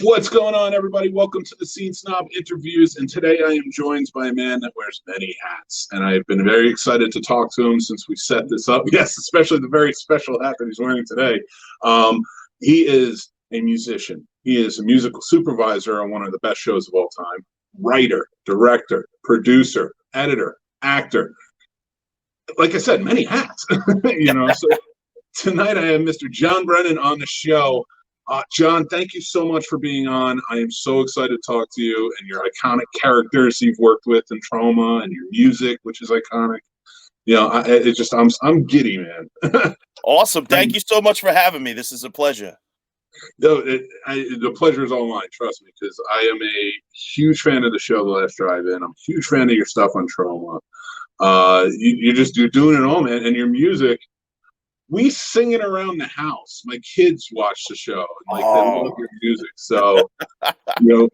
What's going on, everybody? Welcome to the Scene Snob interviews. And today I am joined by a man that wears many hats. And I've been very excited to talk to him since we set this up. Yes, especially the very special hat that he's wearing today. He is a musician. He is a musical supervisor on one of the best shows of all time. Writer, director, producer, editor, actor. Like I said, many hats. So tonight I have Mr. John Brennan on the show. John, thank you so much for being on. I am so excited to talk to you and your iconic characters you've worked with in Troma and your music, which is iconic. I'm giddy, man. Awesome. Thank you so much for having me. This is a pleasure. No, the pleasure is all mine. Trust me, because I am a huge fan of the show, The Last Drive-In. I'm a huge fan of your stuff on Troma. You're doing it all, man. And your music. We sing it around the house. My kids watch the show. They love your music. So,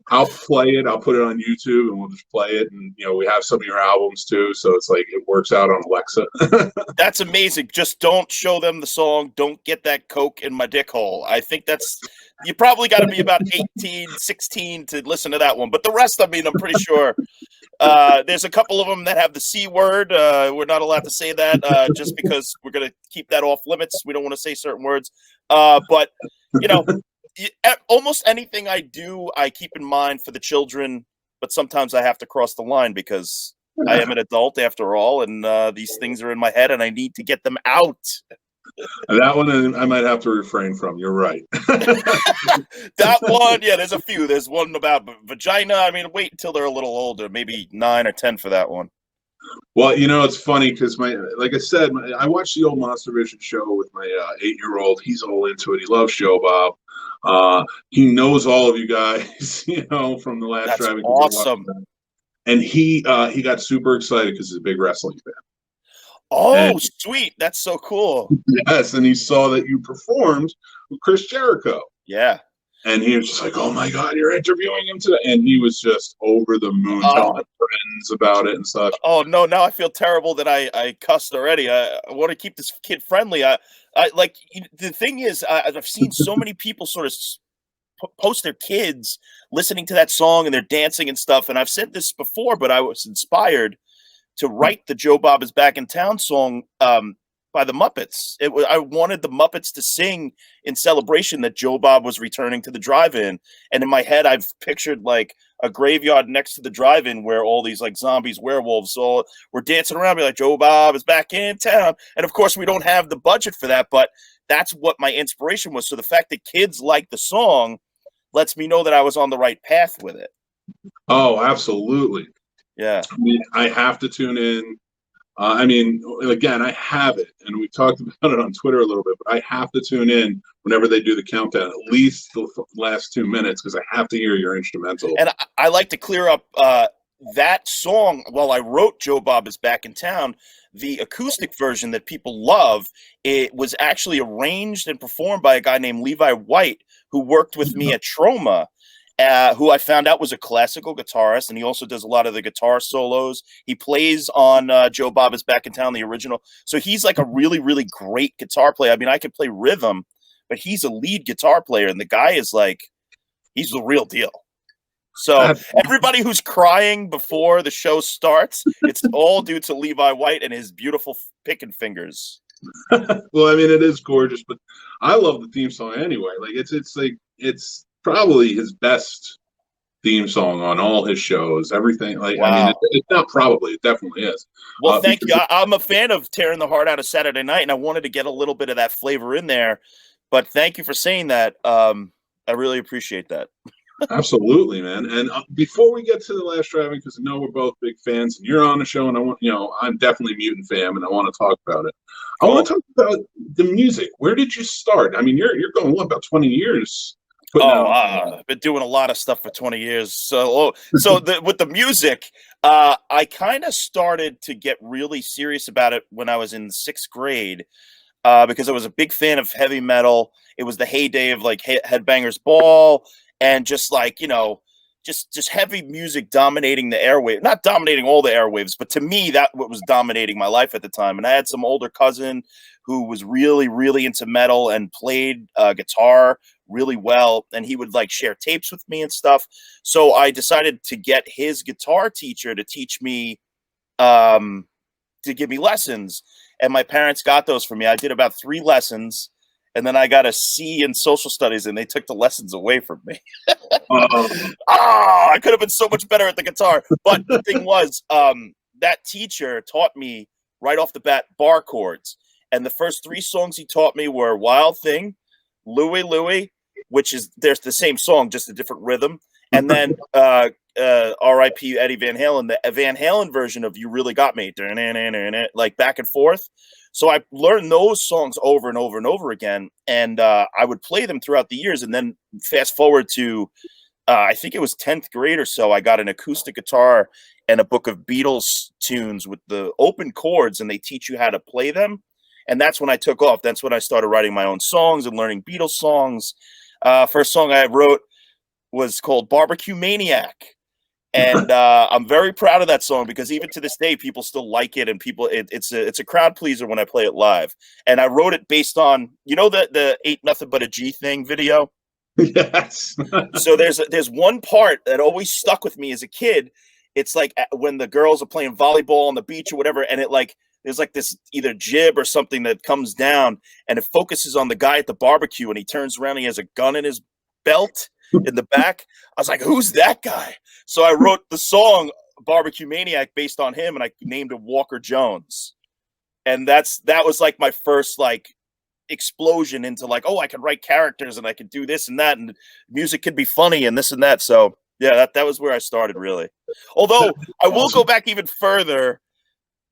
I'll play it. I'll put it on YouTube and we'll just play it. And, we have some of your albums too. So it's like it works out on Alexa. That's amazing. Just don't show them the song. Don't get that Coke in my dick hole. I think you probably got to be about 18, 16 to listen to that one. But the rest, I'm pretty sure. There's a couple of them that have the C word. We're not allowed to say that just because we're going to keep that off limits. We don't want to say certain words. But, almost anything I do, I keep in mind for the children. But sometimes I have to cross the line because I am an adult after all. And these things are in my head and I need to get them out. That one I might have to refrain from. You're right. That one, yeah, there's a few. There's one about vagina. Wait until they're a little older, maybe 9 or 10 for that one. Well, it's funny because like I said, I watched the old Monster Vision show with my 8-year-old. He's all into it. He loves Show Bob. He knows all of you guys, from the last driving. Awesome. And he got super excited because he's a big wrestling fan. Oh, sweet. That's so cool. Yes, and he saw that you performed with Chris Jericho. Yeah. And he was just like, oh, my God, you're interviewing him today. And he was just over the moon telling friends about it and such. Oh, no, now I feel terrible that I cussed already. I want to keep this kid friendly. The thing is, I've seen so many people sort of post their kids listening to that song and they're dancing and stuff. And I've said this before, but I was inspired to write the Joe Bob is Back in Town song by the Muppets. I wanted the Muppets to sing in celebration that Joe Bob was returning to the drive-in. And in my head, I've pictured like a graveyard next to the drive-in where all these like zombies, werewolves, all were dancing around, be like, Joe Bob is back in town. And of course, we don't have the budget for that, but that's what my inspiration was. So the fact that kids like the song lets me know that I was on the right path with it. Oh, absolutely. Yeah. I have to tune in. Again, I have it, and we talked about it on Twitter a little bit, but I have to tune in whenever they do the countdown, at least the last 2 minutes, because I have to hear your instrumental. And I like to clear up that song. While I wrote Joe Bob is Back in Town, the acoustic version that people love, it was actually arranged and performed by a guy named Levi White, who worked with me at Troma. Who I found out was a classical guitarist, and he also does a lot of the guitar solos. He plays on Joe Bob is Back in Town, the original. So he's like a really, really great guitar player. I could play rhythm, but he's a lead guitar player, and the guy is like, he's the real deal. So everybody who's crying before the show starts, it's all due to Levi White and his beautiful picking fingers. Well, it is gorgeous, but I love the theme song anyway. Like it's probably his best theme song on all his shows. Everything, wow. It's not probably, it definitely is. Well, thank you. I'm a fan of Tearing the Heart Out of Saturday Night, and I wanted to get a little bit of that flavor in there. But thank you for saying that. I really appreciate that. Absolutely, man. And before we get to The Last Driving, because I know we're both big fans, and you're on the show, and I want, I'm definitely Mutant fam, and I want to talk about it. Cool. I want to talk about the music. Where did you start? You're going about 20 years. I've been doing a lot of stuff for 20 years. So with the music, I kind of started to get really serious about it when I was in 6th grade, because I was a big fan of heavy metal. It was the heyday of like Headbangers Ball and just like, just heavy music dominating the airwave, not dominating all the airwaves, but to me, that what was dominating my life at the time. And I had some older cousin who was really, really into metal and played guitar really well, and he would like share tapes with me and stuff. So I decided to get his guitar teacher to teach me, to give me lessons, and my parents got those for me. I did about 3 lessons, and then I got a C in social studies, and they took the lessons away from me. I could have been so much better at the guitar. But the thing was, that teacher taught me right off the bat bar chords, and the first 3 songs he taught me were Wild Thing, Louie Louie, which is there's the same song, just a different rhythm, and then R.I.P. Eddie Van Halen, the Van Halen version of You Really Got Me, like back and forth. So I learned those songs over and over and over again, and I would play them throughout the years. And then fast forward to, I think it was 10th grade or so, I got an acoustic guitar and a book of Beatles tunes with the open chords, and they teach you how to play them. And that's when I took off. That's when I started writing my own songs and learning Beatles songs. First song I wrote was called Barbecue Maniac. And I'm very proud of that song because even to this day, people still like it, and it's a crowd pleaser when I play it live. And I wrote it based on, the Ain't Nothing But a G Thing video. Yes. So there's one part that always stuck with me as a kid. It's like when the girls are playing volleyball on the beach or whatever, and there's like this either jib or something that comes down, and it focuses on the guy at the barbecue, and he turns around and he has a gun in his belt in the back. I was like, who's that guy? So I wrote the song Barbecue Maniac based on him, and I named him Walker Jones. And that was like my first like explosion into like, oh, I can write characters and I can do this and that, and music can be funny and this and that. So yeah, that was where I started, really. Although I will go back even further.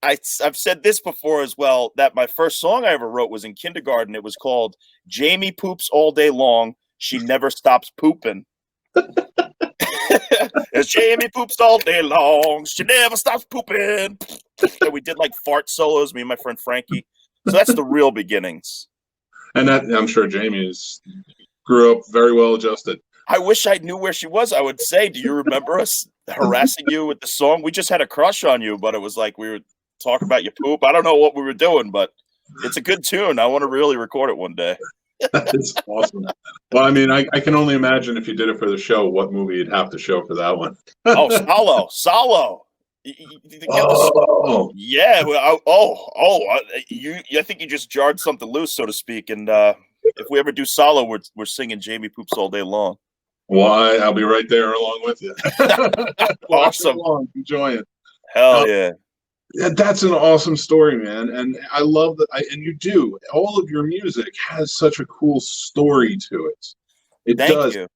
I've said this before as well, that my first song I ever wrote was in kindergarten. It was called Jamie Poops All Day Long. She Never Stops Pooping. As Jamie poops all day long, she never stops pooping. And we did like fart solos, me and my friend Frankie. So that's the real beginnings. And that, I'm sure Jamie grew up very well adjusted. I wish I knew where she was. I would say, do you remember us harassing you with the song? We just had a crush on you, but it was like we were talking about your poop. I don't know what we were doing, but it's a good tune. I want to really record it one day. That's awesome. Well, I mean, I can only imagine if you did it for the show, what movie you'd have to show for that one. Oh, Solo. Yeah. I think you just jarred something loose, so to speak. And if we ever do Solo, we're singing Jamie Poops All Day Long. Why? I'll be right there along with you. Awesome. Enjoy it. Hell yeah. Yeah, that's an awesome story, man, and I love that. And you do. All of your music has such a cool story to it. It Thank does. You.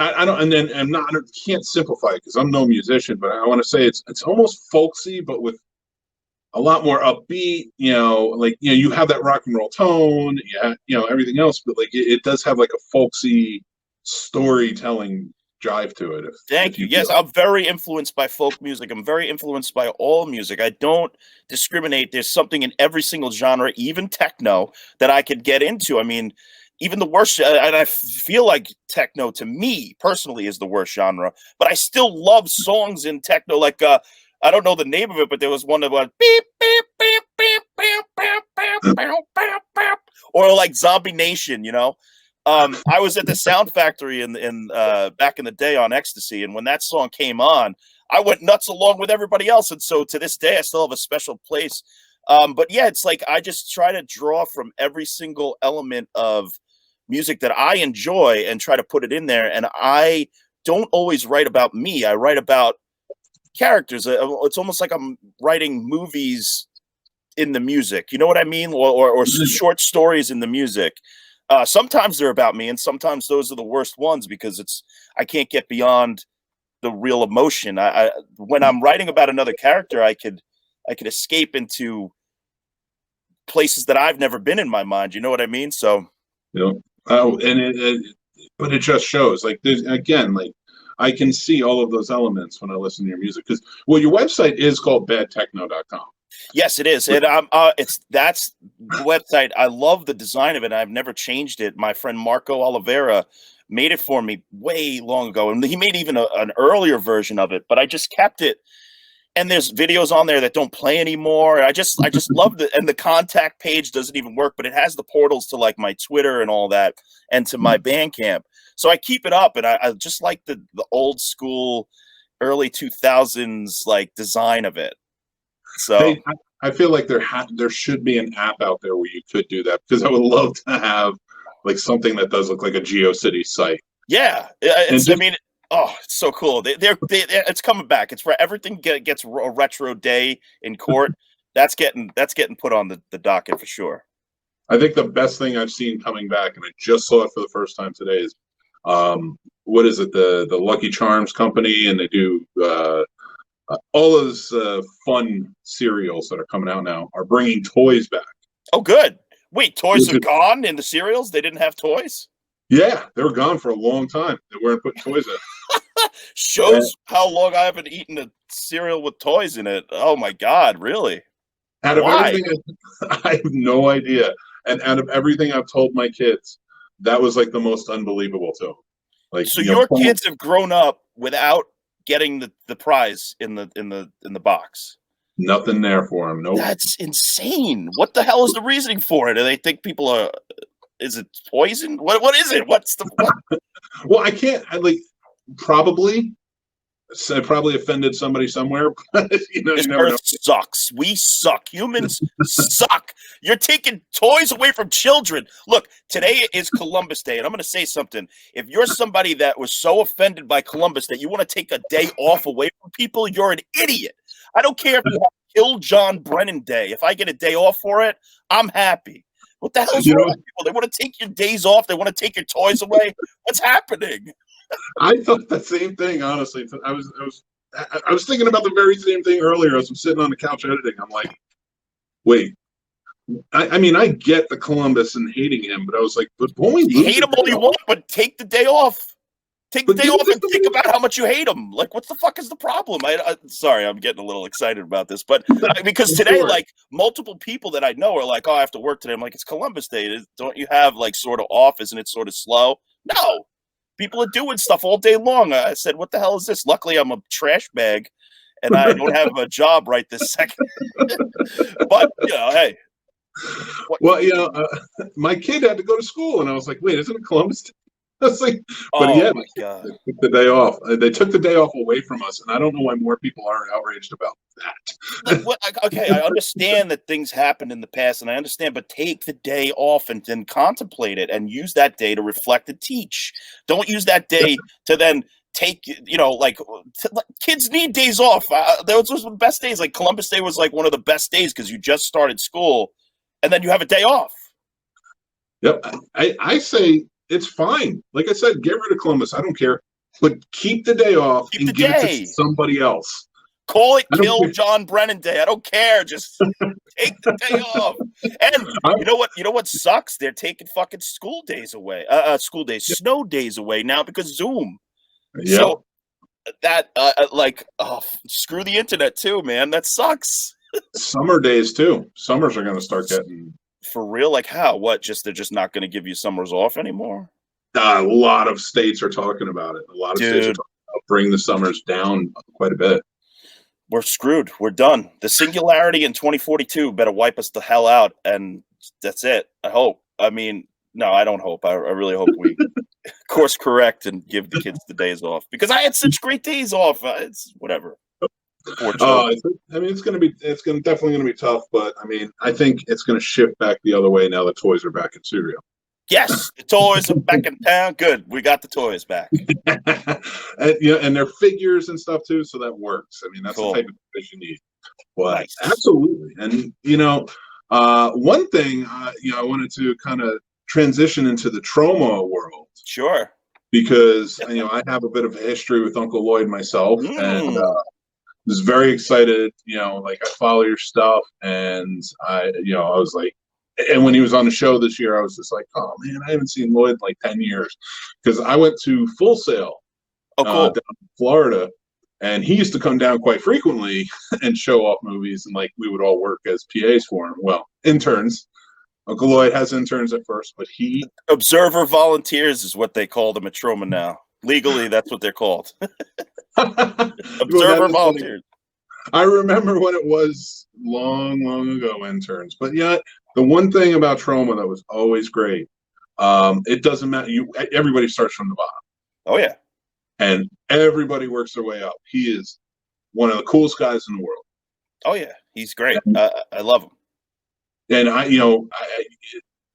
I don't, and then I'm not. I can't simplify it because I'm no musician, but I want to say it's almost folksy, but with a lot more upbeat. You have that rock and roll tone. Yeah, everything else, but like it does have like a folksy storytelling jive to it. Thank you. Yes, I'm very influenced by folk music. I'm very influenced by all music. I don't discriminate. There's something in every single genre, even techno, that I could get into. I mean, even the worst, and I feel like techno to me personally is the worst genre, but I still love songs in techno. Like, I don't know the name of it, but there was one that went beep, beep, beep, beep, beep, beep, beep, beep, beep, beep, or like Zombie Nation, I was at the Sound Factory in back in the day on Ecstasy, and when that song came on, I went nuts along with everybody else. And so to this day, I still have a special place. But yeah, it's like I just try to draw from every single element of music that I enjoy and try to put it in there. And I don't always write about me. I write about characters. It's almost like I'm writing movies in the music. You know what I mean? Or short stories in the music. Sometimes they're about me, and sometimes those are the worst ones because I can't get beyond the real emotion. When I'm writing about another character, I could escape into places that I've never been in my mind. You know what I mean? So, but it just shows. Like there's again, like I can see all of those elements when I listen to your music because your website is called badtechno.com. Yes, it is. And that's the website. I love the design of it. I've never changed it. My friend Marco Oliveira made it for me way long ago. And he made even an earlier version of it, but I just kept it. and there's videos on there that don't play anymore. I just love it. And the contact page doesn't even work, but it has the portals to like my Twitter and all that, and to my Bandcamp. So I keep it up, and I just like the old school, early 2000s like design of it. So Hey, I feel like there should be an app out there where you could do that, because I would love to have like something that does look like a GeoCities site. yeah, I mean, oh, it's so cool. It's coming back. It's everything gets a retro day in court. That's getting put on the docket for sure. I think the best thing I've seen coming back, and I just saw it for the first time today, is what is it? The Lucky Charms company, and they do all those fun cereals that are coming out now are bringing toys back. Oh, good. Wait, toys are gone in the cereals? They didn't have toys? Yeah, they were gone for a long time. They weren't putting toys in. Shows how long I haven't eaten a cereal with toys in it. Oh my God, really? Out of everything, I have no idea. And out of everything I've told my kids, that was like the most unbelievable to them. Like, so your kids have grown up without getting the prize in the box. Nothing there for them. Nope. That's insane. What the hell is the reasoning for it? Do they think people are? Is it poison? What is it? What's the? What? Well, I can't. Probably. I probably offended somebody somewhere. But, this you never earth sucks. We suck. Humans suck. You're taking toys away from children. Look, today is Columbus Day, and I'm going to say something. If you're somebody that was so offended by Columbus that you want to take a day off away from people, you're an idiot. I don't care if you have Kill John Brennan Day. If I get a day off for it, I'm happy. What the hell's wrong with people? They want to take your days off. They want to take your toys away. What's happening? I thought the same thing, honestly. I was thinking about the very same thing earlier as I'm sitting on the couch editing. I'm like, wait. I mean, I get the Columbus and hating him, but I was like, but boy, hate him all you want, but take the day off. Take the day off and think about how much you hate him. Like, what the fuck is the problem? Sorry, I'm getting a little excited about this, but because today, like, multiple people that I know are like, oh, I have to work today. I'm like, it's Columbus Day. Don't you have, like, sort of off? Isn't it sort of slow? No. People are doing stuff all day long. I said, what the hell is this? Luckily, I'm a trash bag, and I don't have a job right this second. But, hey. My kid had to go to school, and I was like, wait, isn't it Columbus Day? I was like, but my God. They took the day off. They took the day off away from us, and I don't know why more people aren't outraged about that. Okay, I understand that things happened in the past, and I understand, but take the day off and then contemplate it and use that day to reflect and teach. Don't use that day to then take, kids need days off. Those were the best days. Like Columbus Day was like one of the best days because you just started school, and then you have a day off. Yep, I say it's fine. Like I said, get rid of Columbus. I don't care. But keep the day off and give it to somebody else. Call it Kill John Brennan Day. I don't care. Just take the day off. And you know what sucks? They're taking fucking school days away. Snow days away now because Zoom. Yep. So that screw the internet too, man. That sucks. Summer days too. Summers are going to start getting. For real? Like how? What? They're just not going to give you summers off anymore? A lot of states are talking about it. A lot of states are talking about bringing the summers down quite a bit. We're screwed. We're done. The singularity in 2042 better wipe us the hell out, and that's it. I hope. I mean, no, I don't hope. I really hope we course correct and give the kids the days off because I had such great days off. It's whatever. I mean, it's definitely going to be tough, but I mean, I think it's going to shift back the other way now that toys are back in cereal. Yes, the toys are back in town. Good, we got the toys back. and they're figures and stuff too, so that works. I mean, that's the type of thing you need. But nice. Absolutely, and one thing I wanted to kind of transition into the Troma world. Sure. Because I have a bit of a history with Uncle Lloyd myself, and was very excited. I follow your stuff, and I was like, and when he was on the show this year, I was just like, oh man, I haven't seen Lloyd in like 10 years, because I went to Full Sail down in Florida, and he used to come down quite frequently and show off movies, and like we would all work as PAs for him. Well, interns. Uncle Lloyd has interns at first, but he observer volunteers is what they call them at Troma now. Legally, that's what they're called. Observer volunteers. I remember when it was long, long ago, interns. But yeah, the one thing about Troma that was always great, it doesn't matter. Everybody starts from the bottom, Oh yeah. and everybody works their way up. He is one of the coolest guys in the world. Oh yeah, he's great. I love him. And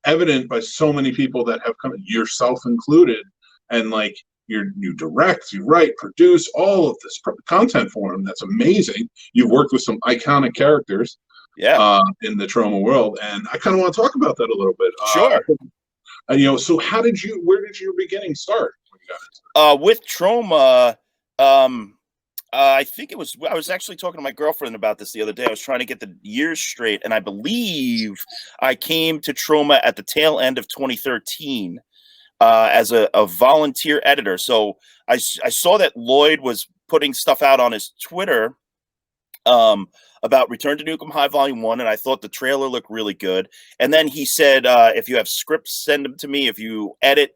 evident by so many people that have come, yourself included, and like you direct, you write, produce all of this content for him. That's amazing. You've worked with some iconic characters, in the Troma world, and I kind of want to talk about that a little bit. Sure. So where did your beginning start? With Troma, I think I was actually talking to my girlfriend about this the other day. I was trying to get the years straight, and I believe I came to Troma at the tail end of 2013 as a volunteer editor. So I saw that Lloyd was putting stuff out on his Twitter about Return to Nukem High Volume 1, and I thought the trailer looked really good. And then he said, if you have scripts, send them to me. If you edit,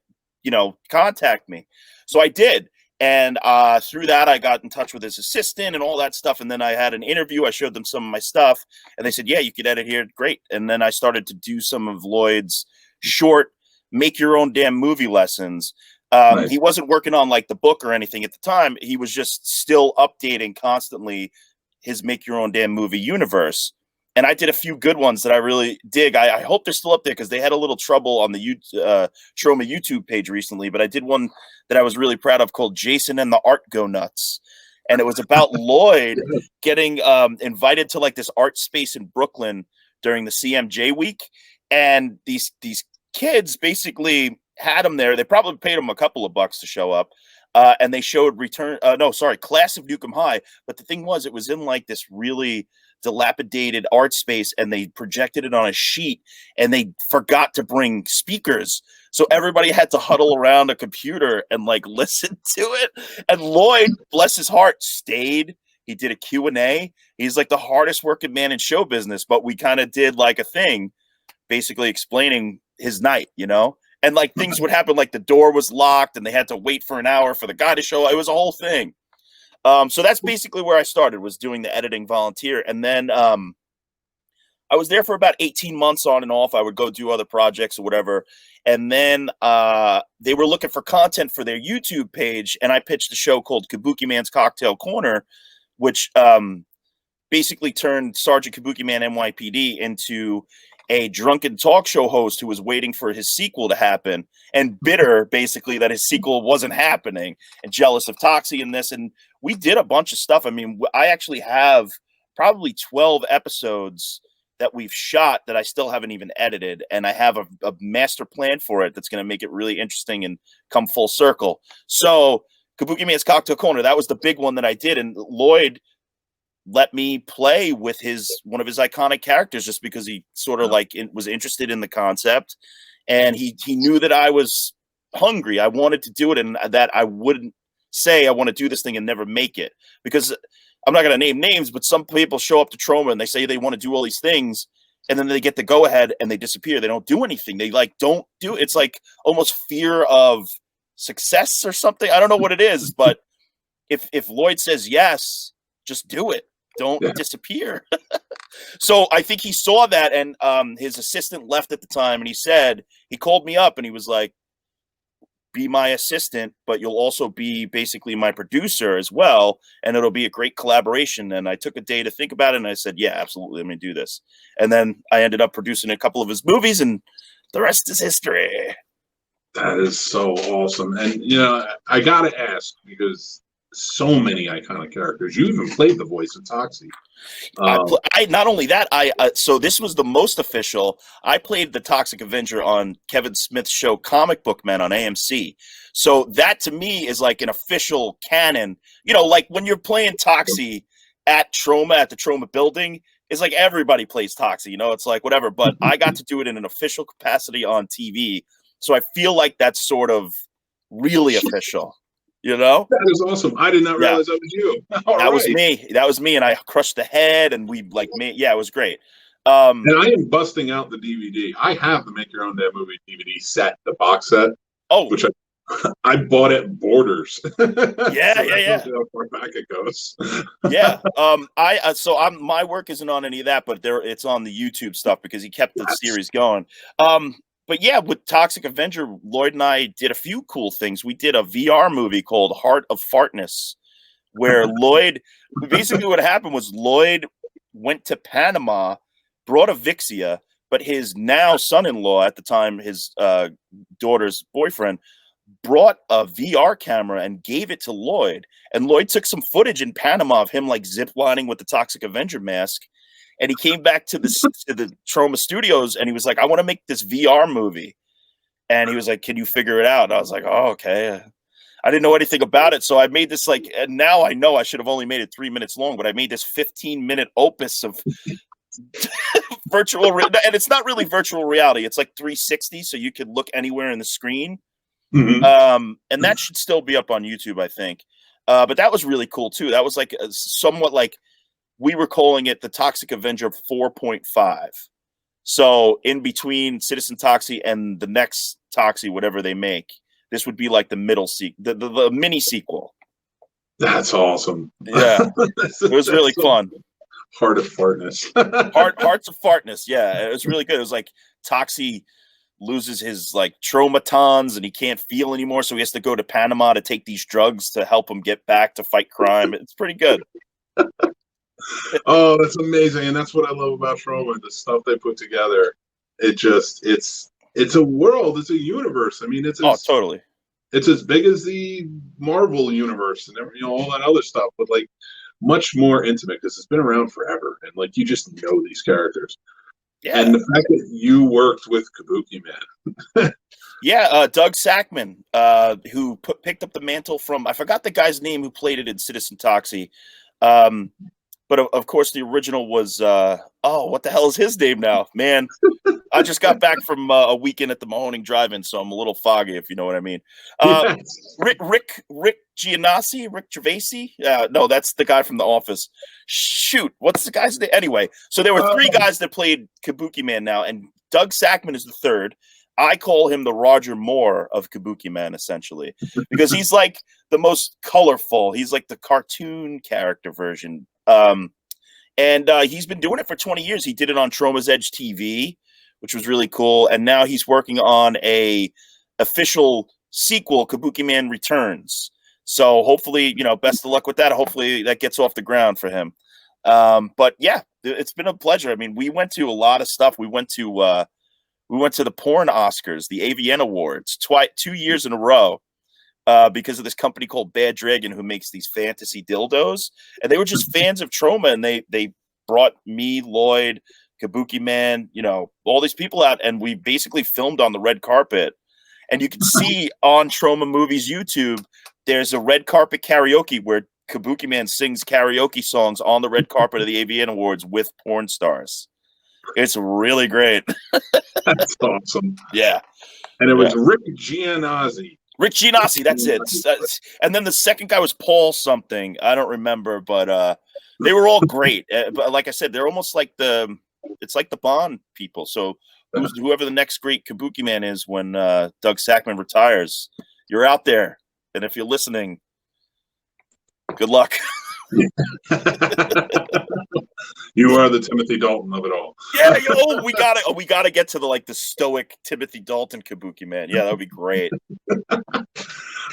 contact me. So I did. And through that, I got in touch with his assistant and all that stuff. And then I had an interview. I showed them some of my stuff. And they said, yeah, you could edit here. Great. And then I started to do some of Lloyd's short, make your own damn movie lessons. Nice. He wasn't working on like the book or anything at the time. He was just still updating constantly his make your own damn movie universe. And I did a few good ones that I really dig. I hope they're still up there because they had a little trouble on the Troma YouTube page recently. But I did one that I was really proud of called Jason and the Art Go Nuts. And it was about Lloyd getting invited to like this art space in Brooklyn during the CMJ week. And these kids basically had him there. They probably paid him a couple of bucks to show up. And they showed Class of Nukem High. But the thing was, it was in like this really dilapidated art space, and they projected it on a sheet, and they forgot to bring speakers. So everybody had to huddle around a computer and like listen to it. And Lloyd, bless his heart, stayed. He did a Q&A. He's like the hardest working man in show business, but we kind of did like a thing basically explaining his night, and like things would happen, like the door was locked and they had to wait for an hour for the guy to show up. It was a whole thing. So that's basically where I started, was doing the editing volunteer. And then I was there for about 18 months on and off. I would go do other projects or whatever. And then they were looking for content for their YouTube page. And I pitched a show called Kabuki Man's Cocktail Corner, which basically turned Sergeant Kabuki Man NYPD into a drunken talk show host who was waiting for his sequel to happen and bitter basically that his sequel wasn't happening and jealous of Toxie in this. And we did a bunch of stuff. I mean, I actually have probably 12 episodes that we've shot that I still haven't even edited. And I have a master plan for it that's going to make it really interesting and come full circle. So Kabuki Man's Cocktail Corner, that was the big one that I did. And Lloyd let me play with one of his iconic characters just because he sort of was interested in the concept, and he knew that I was hungry. I wanted to do it, and that I wouldn't say I want to do this thing and never make it, because I'm not going to name names, but some people show up to Troma and they say they want to do all these things, and then they get the go ahead and they disappear. They don't do anything. They don't do it. It's like almost fear of success or something. I don't know what it is, but if Lloyd says yes, just do it. Don't disappear. So I think he saw that, and his assistant left at the time, and he called me up and he was like, be my assistant, but you'll also be basically my producer as well, and it'll be a great collaboration. And I took a day to think about it, and I said, yeah, absolutely, let me do this. And then I ended up producing a couple of his movies, and the rest is history. That is so awesome. And, I got to ask, because so many iconic characters. You even played the voice of Toxie. Not only that, so this was the most official. I played the Toxic Avenger on Kevin Smith's show Comic Book Men on AMC. So that to me is like an official canon. Like when you're playing Toxie at Troma, at the Troma building, it's like everybody plays Toxie. It's like whatever. But I got to do it in an official capacity on TV. So I feel like that's sort of really official. That is awesome. I did not realize that was you. That was me, and I crushed the head, and we it was great. And I am busting out the DVD. I have the Make Your Own Damn Movie DVD set, the box set. Oh, which I bought at Borders. Yeah, So yeah, that tells yeah. you how far back it goes. Yeah. I'm my work isn't on any of that, but it's on the YouTube stuff because he kept the That's series going. But yeah, with Toxic Avenger, Lloyd and I did a few cool things. We did a VR movie called Heart of Fartness, where Lloyd basically what happened was Lloyd went to Panama, brought a Vixia, but his now son-in-law at the time, his daughter's boyfriend, brought a VR camera and gave it to Lloyd. And Lloyd took some footage in Panama of him like ziplining with the Toxic Avenger mask. And he came back to the Troma Studios and he was like, I want to make this VR movie. And he was like, can you figure it out? And I was like, oh, okay. I didn't know anything about it. So I made this like, and now I know I should have only made it 3 minutes long, but I made this 15-minute opus of and it's not really virtual reality. It's like 360. So you could look anywhere in the screen. And that should still be up on YouTube, I think. But that was really cool too. That was like somewhat like we were calling it the Toxic Avenger 4.5. So in between Citizen Toxie and the next Toxie, whatever they make, this would be like the middle the mini sequel. That's awesome. Yeah, it was really fun. Heart of Fartness. Hearts of Fartness. Yeah, it was really good. It was like Toxie loses his like traumatons and he can't feel anymore, so he has to go to Panama to take these drugs to help him get back to fight crime. It's pretty good. Oh, that's amazing, and that's what I love about Troma. The stuff they put together, it's a world, it's a universe. I mean, Totally. It's as big as the Marvel universe and all that other stuff, but like much more intimate because it's been around forever, and like you just know these characters. Yeah. And the fact that you worked with Kabuki Man. Yeah, Doug Sackman, who picked up the mantle from, I forgot the guy's name who played it in Citizen Toxie. But of course, the original was, what the hell is his name now? Man, I just got back from a weekend at the Mahoning Drive-In, so I'm a little foggy, if you know what I mean. Yes. Rick Gianassi? Rick Gervaisi? No, that's the guy from The Office. Shoot, what's the guy's name? Anyway, so there were three guys that played Kabuki Man now, and Doug Sackman is the third. I call him the Roger Moore of Kabuki Man, essentially, because he's like the most colorful. He's like the cartoon character version. And he's been doing it for 20 years. He did it on Troma's Edge TV, which was really cool. And now he's working on a official sequel, Kabuki Man Returns. So hopefully, best of luck with that. Hopefully that gets off the ground for him. But yeah, it's been a pleasure. I mean, we went to a lot of stuff. We went to the porn Oscars, the AVN Awards, 2 years in a row. Because of this company called Bad Dragon who makes these fantasy dildos. And they were just fans of Troma, and they brought me, Lloyd, Kabuki Man, all these people out, and we basically filmed on the red carpet. And you can see on Troma Movies YouTube, there's a red carpet karaoke where Kabuki Man sings karaoke songs on the red carpet of the AVN Awards with porn stars. It's really great. That's awesome. Yeah. And it was Rick Gianazzi. Rick Gianassi, that's it. And then the second guy was Paul something. I don't remember, but they were all great. But like I said, they're almost like it's like the Bond people. So whoever the next great Kabuki Man is when Doug Sackman retires, you're out there. And if you're listening, good luck. You are the Timothy Dalton of it all. Yeah, we gotta get to the stoic Timothy Dalton Kabuki Man. Yeah, that would be great.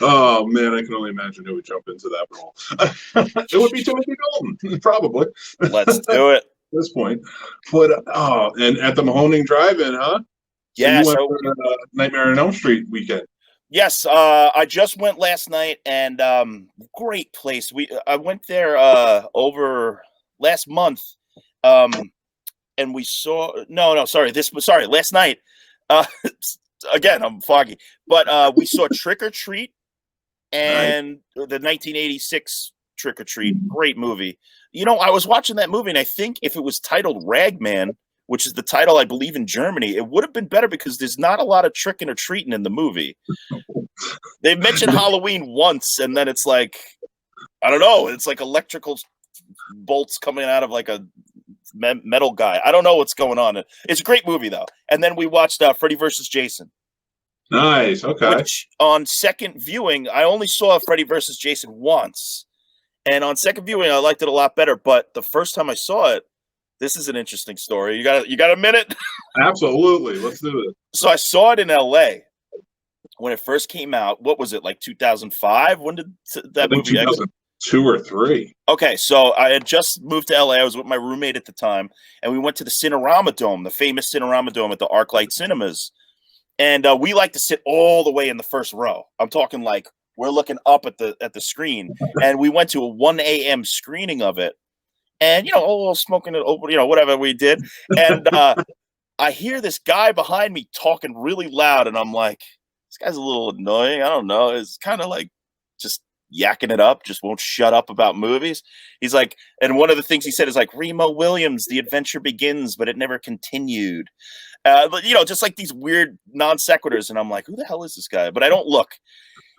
Oh man, I can only imagine who would jump into that role. It would be Timothy Dalton, probably. Let's do it. At this point. But and at the Mahoning Drive-In, huh? Yeah, so you went for Nightmare on Elm Street weekend. Yes, I just went last night, and great place. I went there over last month, and we saw last night. Again, I'm foggy, but we saw Trick or Treat and the 1986 Trick or Treat. Great movie. I was watching that movie, and I think if it was titled Ragman, which is the title, I believe, in Germany, it would have been better because there's not a lot of tricking or treating in the movie. They mentioned Halloween once, and then it's like, I don't know, it's like electrical bolts coming out of like a metal guy. I don't know what's going on. It's a great movie, though. And then we watched Freddy vs. Jason. Nice. Okay. which on second viewing, I only saw Freddy versus Jason once. And on second viewing, I liked it a lot better. But the first time I saw it, this is an interesting story. You got a minute? Absolutely. Let's do it. So I saw it in LA when it first came out. What was it, like 2005? When did that movie 2002 or 3? Okay, so I had just moved to LA. I was with my roommate at the time, and we went to the Cinerama Dome, the famous Cinerama Dome at the ArcLight Cinemas. And we like to sit all the way in the first row. I'm talking like we're looking up at the screen. And we went to a 1 a.m. screening of it. And, smoking it over, whatever we did. And I hear this guy behind me talking really loud. And I'm like, this guy's a little annoying. I don't know. It's kind of like just yakking it up, just won't shut up about movies. He's like, and one of the things he said is like, Remo Williams, the adventure begins, but it never continued. Just like these weird non sequiturs. And I'm like, who the hell is this guy? But I don't look.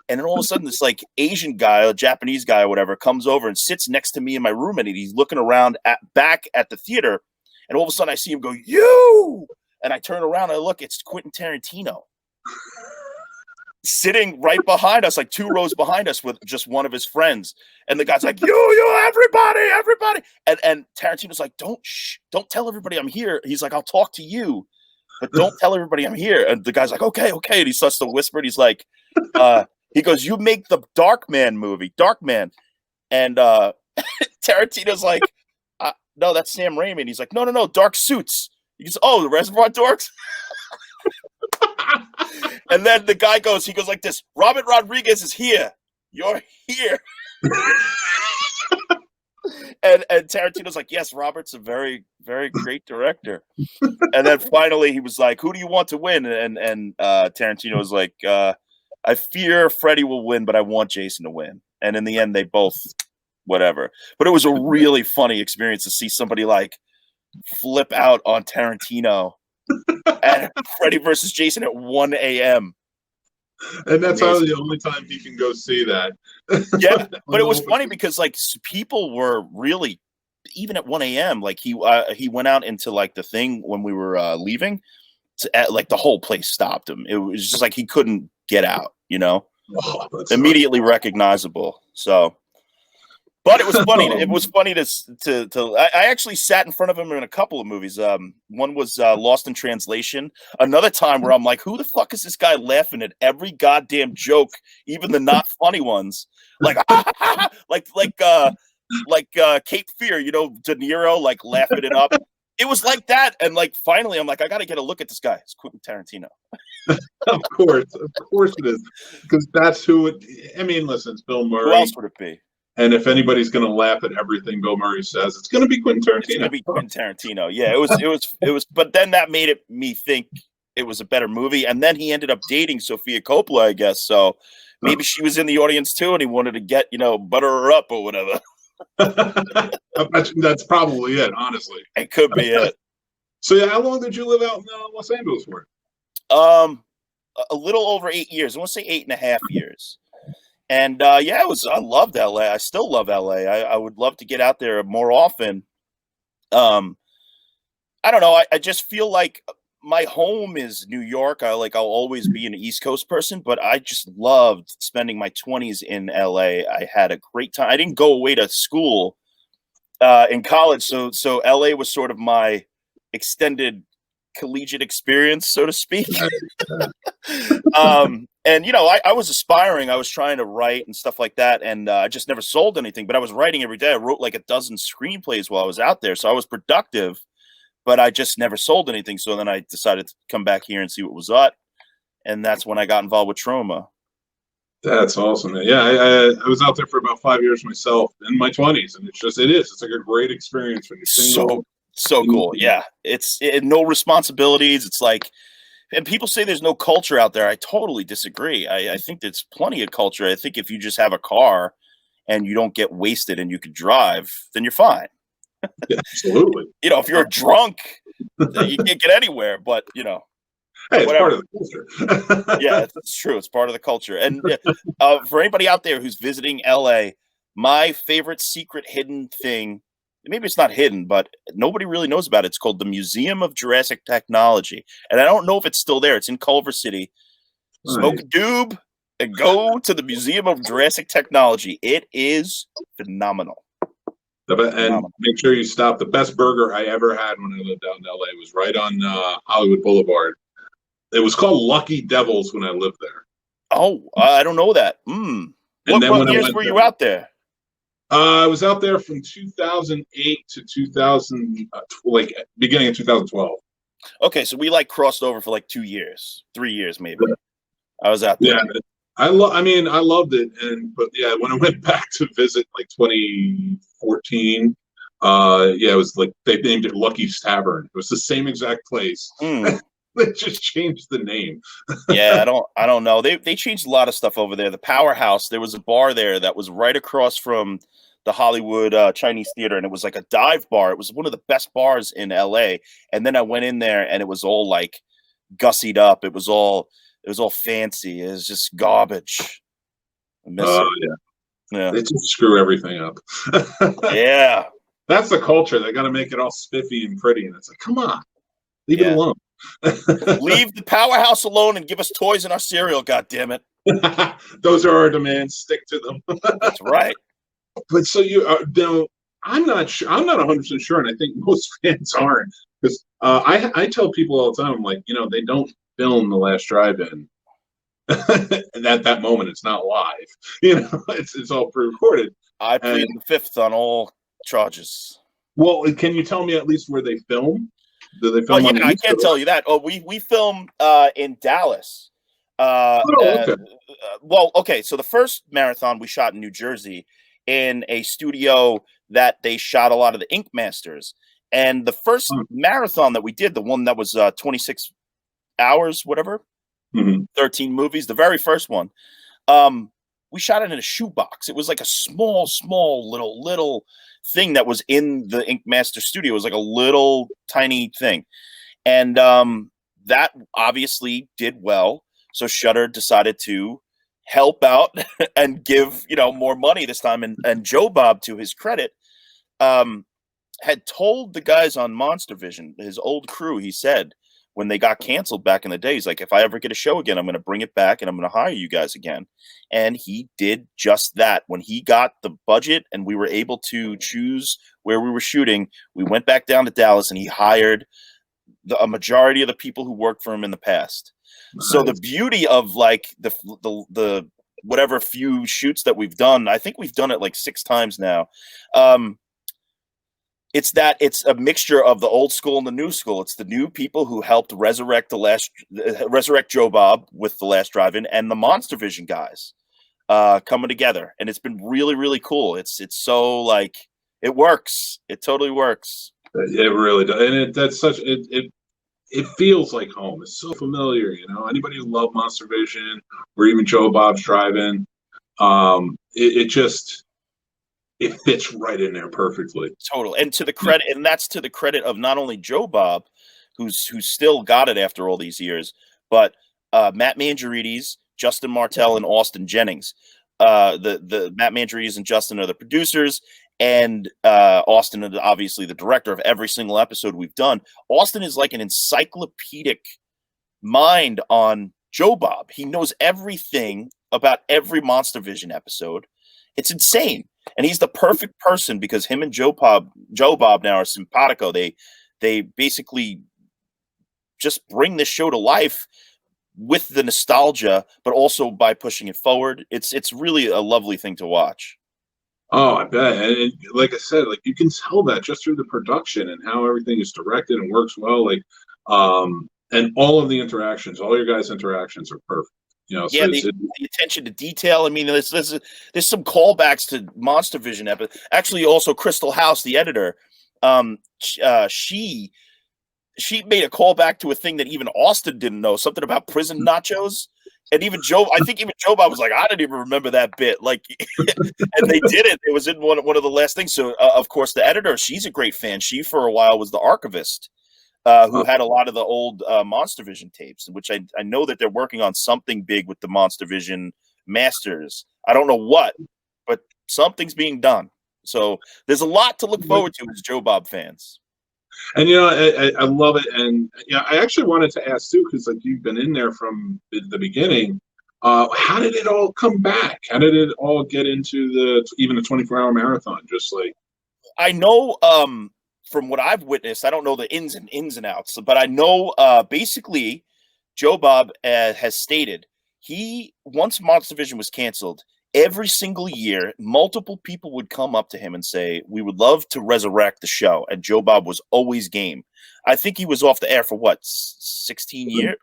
And then all of a sudden, this like Asian guy, a Japanese guy or whatever, comes over and sits next to me in my room, and he's looking around back at the theater. And all of a sudden, I see him go, "You!" And I turn around and I look, it's Quentin Tarantino sitting right behind us, like 2 rows behind us, with just one of his friends. And the guy's like, "You, everybody!" And Tarantino's like, "Don't tell everybody I'm here." He's like, "I'll talk to you, but don't tell everybody I'm here." And the guy's like, "Okay." And he starts to whisper. And he's like, he goes, "You make the Darkman movie, Darkman." And Tarantino's like, "No, that's Sam Raimi." And he's like, No, Dark Suits." He goes, "Oh, the Reservoir Dogs." And then the guy goes, like this, "Robert Rodriguez is here. You're here." And Tarantino's like, "Yes, Robert's a very, very great director." And then finally he was like, "Who do you want to win?" And Tarantino was like, "I fear Freddy will win, but I want Jason to win." And in the end, they both whatever. But it was a really funny experience to see somebody like flip out on Tarantino at Freddy versus Jason at 1 a.m. And that's probably the only time he can go see that. Yeah, but it was funny because like people were really, even at 1 a.m. like he went out into like the thing when we were leaving, like the whole place stopped him. It was just like he couldn't get out, immediately recognizable. So, but it was funny. It was funny to. I actually sat in front of him in a couple of movies. One was Lost in Translation. Another time where I'm like, who the fuck is this guy laughing at every goddamn joke, even the not funny ones? Like, like Cape Fear, De Niro like laughing it up. It was like that, and like finally, I'm like, I got to get a look at this guy. It's Quentin Tarantino. Of course it is, because that's who it. I mean, listen, it's Bill Murray. Who else would it be? And if anybody's going to laugh at everything Bill Murray says, it's going to be Quentin Tarantino. It's going to be Quentin Tarantino. Yeah, it was. But then that made me think it was a better movie. And then he ended up dating Sofia Coppola, I guess. So maybe she was in the audience too, and he wanted to get butter her up or whatever. That's probably it, honestly. It could be it. So yeah, how long did you live out in Los Angeles for? A little over 8 years. I want to say 8.5 years. And I loved LA. I still love LA. I would love to get out there more often. I don't know. I just feel like my home is New York. I'll always be an East Coast person, but I just loved spending my 20s in LA. I had a great time. I didn't go away to school in college, so LA was sort of my extended collegiate experience, so to speak. And I was aspiring. I was trying to write and stuff like that, and I just never sold anything. But I was writing every day. I wrote like a dozen screenplays while I was out there, so I was productive. But I just never sold anything. So then I decided to come back here and see what was up, and that's when I got involved with Troma. That's awesome. Yeah, I was out there for about 5 years myself in my 20s, and it's like a great experience when you're so cool. Yeah, it's no responsibilities. It's like, and people say there's no culture out there. I totally disagree. I think there's plenty of culture. I think if you just have a car and you don't get wasted and you can drive, then you're fine. Yeah, absolutely. If you're drunk, you can't get anywhere. But hey, it's whatever. part of the culture. Yeah, it's true. It's part of the culture. And for anybody out there who's visiting LA, my favorite secret hidden thing. Maybe it's not hidden, but nobody really knows about it. It's called the Museum of Jurassic Technology. And I don't know if it's still there. It's in Culver City. smoke Nice. a doob, and go to the Museum of Jurassic Technology. It is phenomenal. And make sure you stop. The best burger I ever had when I lived out in LA was right on Hollywood Boulevard. It was called Lucky Devils when I lived there. Oh, I don't know that. What years were you out there? I was out there from 2008 to 2000, beginning of 2012. Okay, so we crossed over for 2 years, 3 years maybe. I was out there. Yeah, I loved it, but when I went back to visit 2014, it was they named it Lucky's Tavern. It was the same exact place. They just changed the name. Yeah, I don't know. They changed a lot of stuff over there. The Powerhouse, there was a bar there that was right across from the Hollywood Chinese Theater, and it was like a dive bar. It was one of the best bars in LA. And then I went in there, and it was all gussied up. It was all fancy. It was just garbage. I miss it. Yeah. They just screw everything up. Yeah. That's the culture. They got to make it all spiffy and pretty, and it's like, come on, leave it alone. Leave the Powerhouse alone and give us toys in our cereal. God damn it! Those are our demands. Stick to them. That's right. But so I'm not sure. I'm not 100% sure, and I think most fans aren't, because I tell people all the time, they don't film the last drive-in. And at that moment, it's not live. It's all pre-recorded. I plead the fifth on all charges. Well, can you tell me at least where they film? Do they film? I can't tell you that. Oh, we film in Dallas. Okay. Okay. So the first marathon we shot in New Jersey in a studio that they shot a lot of the Ink Masters. And the first marathon that we did, the one that was 26 hours, whatever, 13 movies, the very first one, we shot it in a shoebox. It was like a small little thing that was in the Ink Master studio. It was like a little tiny thing. And that obviously did well. So Shudder decided to help out and give, more money this time. And Joe Bob, to his credit, had told the guys on Monster Vision, his old crew, he said, when they got canceled back in the day, he's like, if I ever get a show again, I'm going to bring it back and I'm going to hire you guys again. And he did just that. When he got the budget and we were able to choose where we were shooting, we went back down to Dallas and he hired a majority of the people who worked for him in the past. Nice. So the beauty of the whatever few shoots that we've done, I think we've done it 6 times now. It's a mixture of the old school and the new school. It's the new people who helped resurrect Joe Bob with the last drive-in, and the Monster Vision guys coming together, and it's been really, really cool. It's so it works. It totally works. It really does, and it feels like home. It's so familiar, Anybody who loved Monster Vision or even Joe Bob's Drive-In, it fits right in there perfectly. Total. And that's to the credit of not only Joe Bob, who's still got it after all these years, but Matt Mangiarides, Justin Martell, and Austin Jennings. The Matt Mangiarides and Justin are the producers, and Austin is obviously the director of every single episode we've done. Austin is like an encyclopedic mind on Joe Bob. He knows everything about every Monster Vision episode. It's insane. And he's the perfect person because him and Joe Bob now are simpatico. They basically just bring this show to life with the nostalgia, but also by pushing it forward. It's really a lovely thing to watch. Oh, I bet. And like I said, you can tell that just through the production and how everything is directed and works well. And all of the interactions, all your guys' interactions are perfect. So the attention to detail. I mean, there's some callbacks to Monster Vision episode. Actually, also Crystal House, the editor, she made a callback to a thing that even Austin didn't know, something about prison nachos. And even Joe Bob was like, I didn't even remember that bit. And they did it. It was in one of the last things. So, of course, the editor, she's a great fan. She, for a while, was the archivist. Who had a lot of the old Monster Vision tapes, which I know that they're working on something big with the Monster Vision Masters. I don't know what, but something's being done. So there's a lot to look forward to as Joe Bob fans. And I love it. And yeah, I actually wanted to ask too, because like you've been in there from the beginning. How did it all come back? How did it all get into even the 24-hour marathon? Just like I know from what I've witnessed, I don't know the ins and outs, but I know basically Joe Bob has stated once Monster Vision was canceled, every single year, multiple people would come up to him and say, "We would love to resurrect the show," and Joe Bob was always game. I think he was off the air for what, 16 years?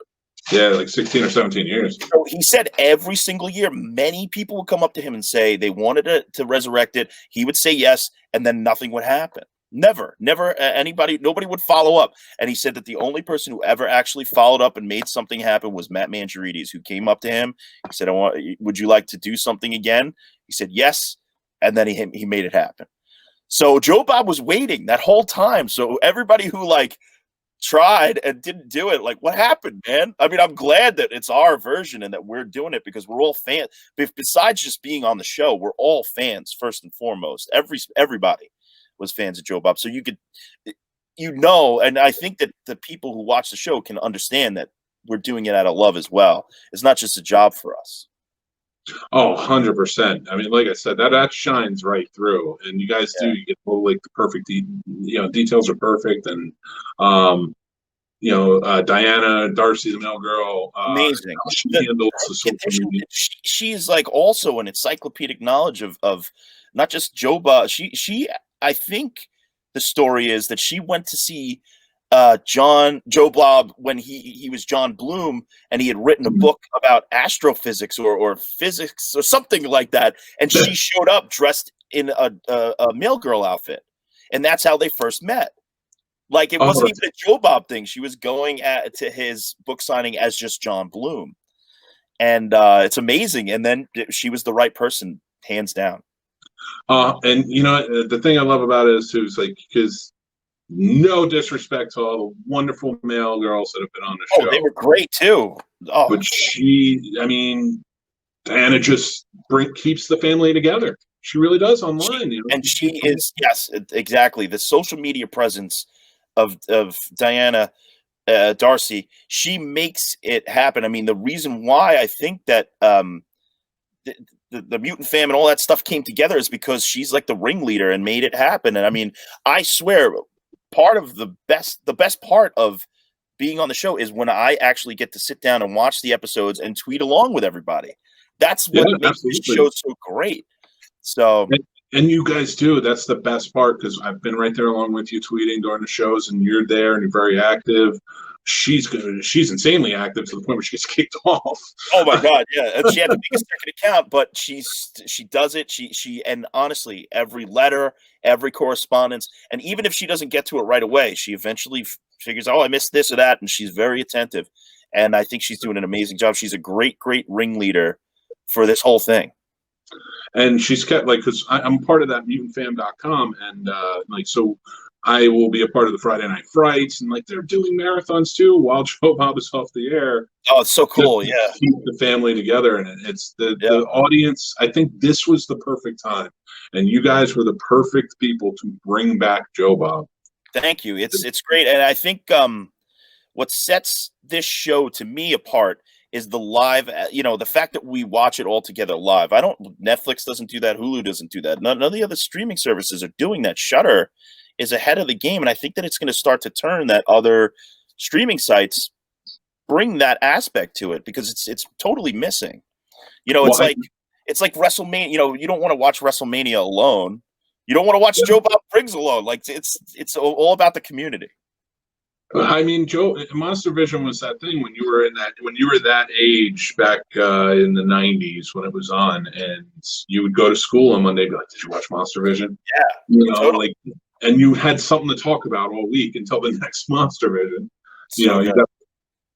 Yeah, like 16 or 17 years. So he said every single year, many people would come up to him and say they wanted to resurrect it. He would say yes, and then nothing would happen. Never nobody would follow up. And he said that the only person who ever actually followed up and made something happen was Matt Mangiarides, who came up to him. He said, would you like to do something again? He said yes, and then he made it happen. So Joe Bob was waiting that whole time. So everybody who like tried and didn't do it, like, what happened, man? I mean, I'm glad that it's our version and that we're doing it because we're all fans. Besides just being on the show, we're all fans first and foremost. Everybody was fans of Joe Bob. So you could, and I think that the people who watch the show can understand that we're doing it out of love as well. It's not just a job for us. Oh, 100%. I mean, like I said, that shines right through, and you guys do. You get like the perfect, details are perfect, and Diana, Darcy, the mail girl, amazing. She handles the social media. She is like also an encyclopedic knowledge of not just Joe Bob. She I think the story is that she went to see Joe Bob when he was John Bloom, and he had written a book about astrophysics or physics or something like that, and she showed up dressed in a mail girl outfit, and that's how they first met. Like, it wasn't even a Joe Bob thing. She was going to his book signing as just John Bloom, and it's amazing. And then she was the right person, hands down. And the thing I love about it is too, is like, because no disrespect to all the wonderful male girls that have been on the show. Oh, they were great too. Oh, but Diana just keeps the family together. She really does online. And she is, yes, exactly. The social media presence of Diana Darcy, she makes it happen. I mean, the reason why I think that the mutant fam and all that stuff came together is because she's like the ringleader and made it happen. And I mean, I swear, part of the best part of being on the show is when I actually get to sit down and watch the episodes and tweet along with everybody. That's what makes this show so great. So, and you guys do. That's the best part, because I've been right there along with you tweeting during the shows, and you're there and you're very active. She's insanely active to the point where she gets kicked off. Oh my God, yeah. And she had to make a second account, but she does it. And honestly, every letter, every correspondence, and even if she doesn't get to it right away, she eventually figures, oh, I missed this or that, and she's very attentive. And I think she's doing an amazing job. She's a great ringleader for this whole thing. And she's kept, like, because I'm part of that mutantfam.com, and so I will be a part of the Friday Night Frights, and like they're doing marathons too while Joe Bob is off the air. Oh, it's so cool! Yeah, keep the family together, and it's the audience. I think this was the perfect time, and you guys were the perfect people to bring back Joe Bob. Thank you. It's great, and I think what sets this show to me apart is the live. The fact that we watch it all together live. Netflix doesn't do that. Hulu doesn't do that. None of the other streaming services are doing that. Shudder is ahead of the game, and I think that it's going to start to turn that other streaming sites bring that aspect to it, because it's totally missing. It's like WrestleMania. You don't want to watch WrestleMania alone. You don't want to watch Joe Bob Briggs alone. Like, it's all about the community. I mean, Monster Vision was that thing when you were that age back in the 90s when it was on, and you would go to school on Monday and be like, "Did you watch Monster Vision?" Yeah, totally. And you had something to talk about all week until the next Monster Vision.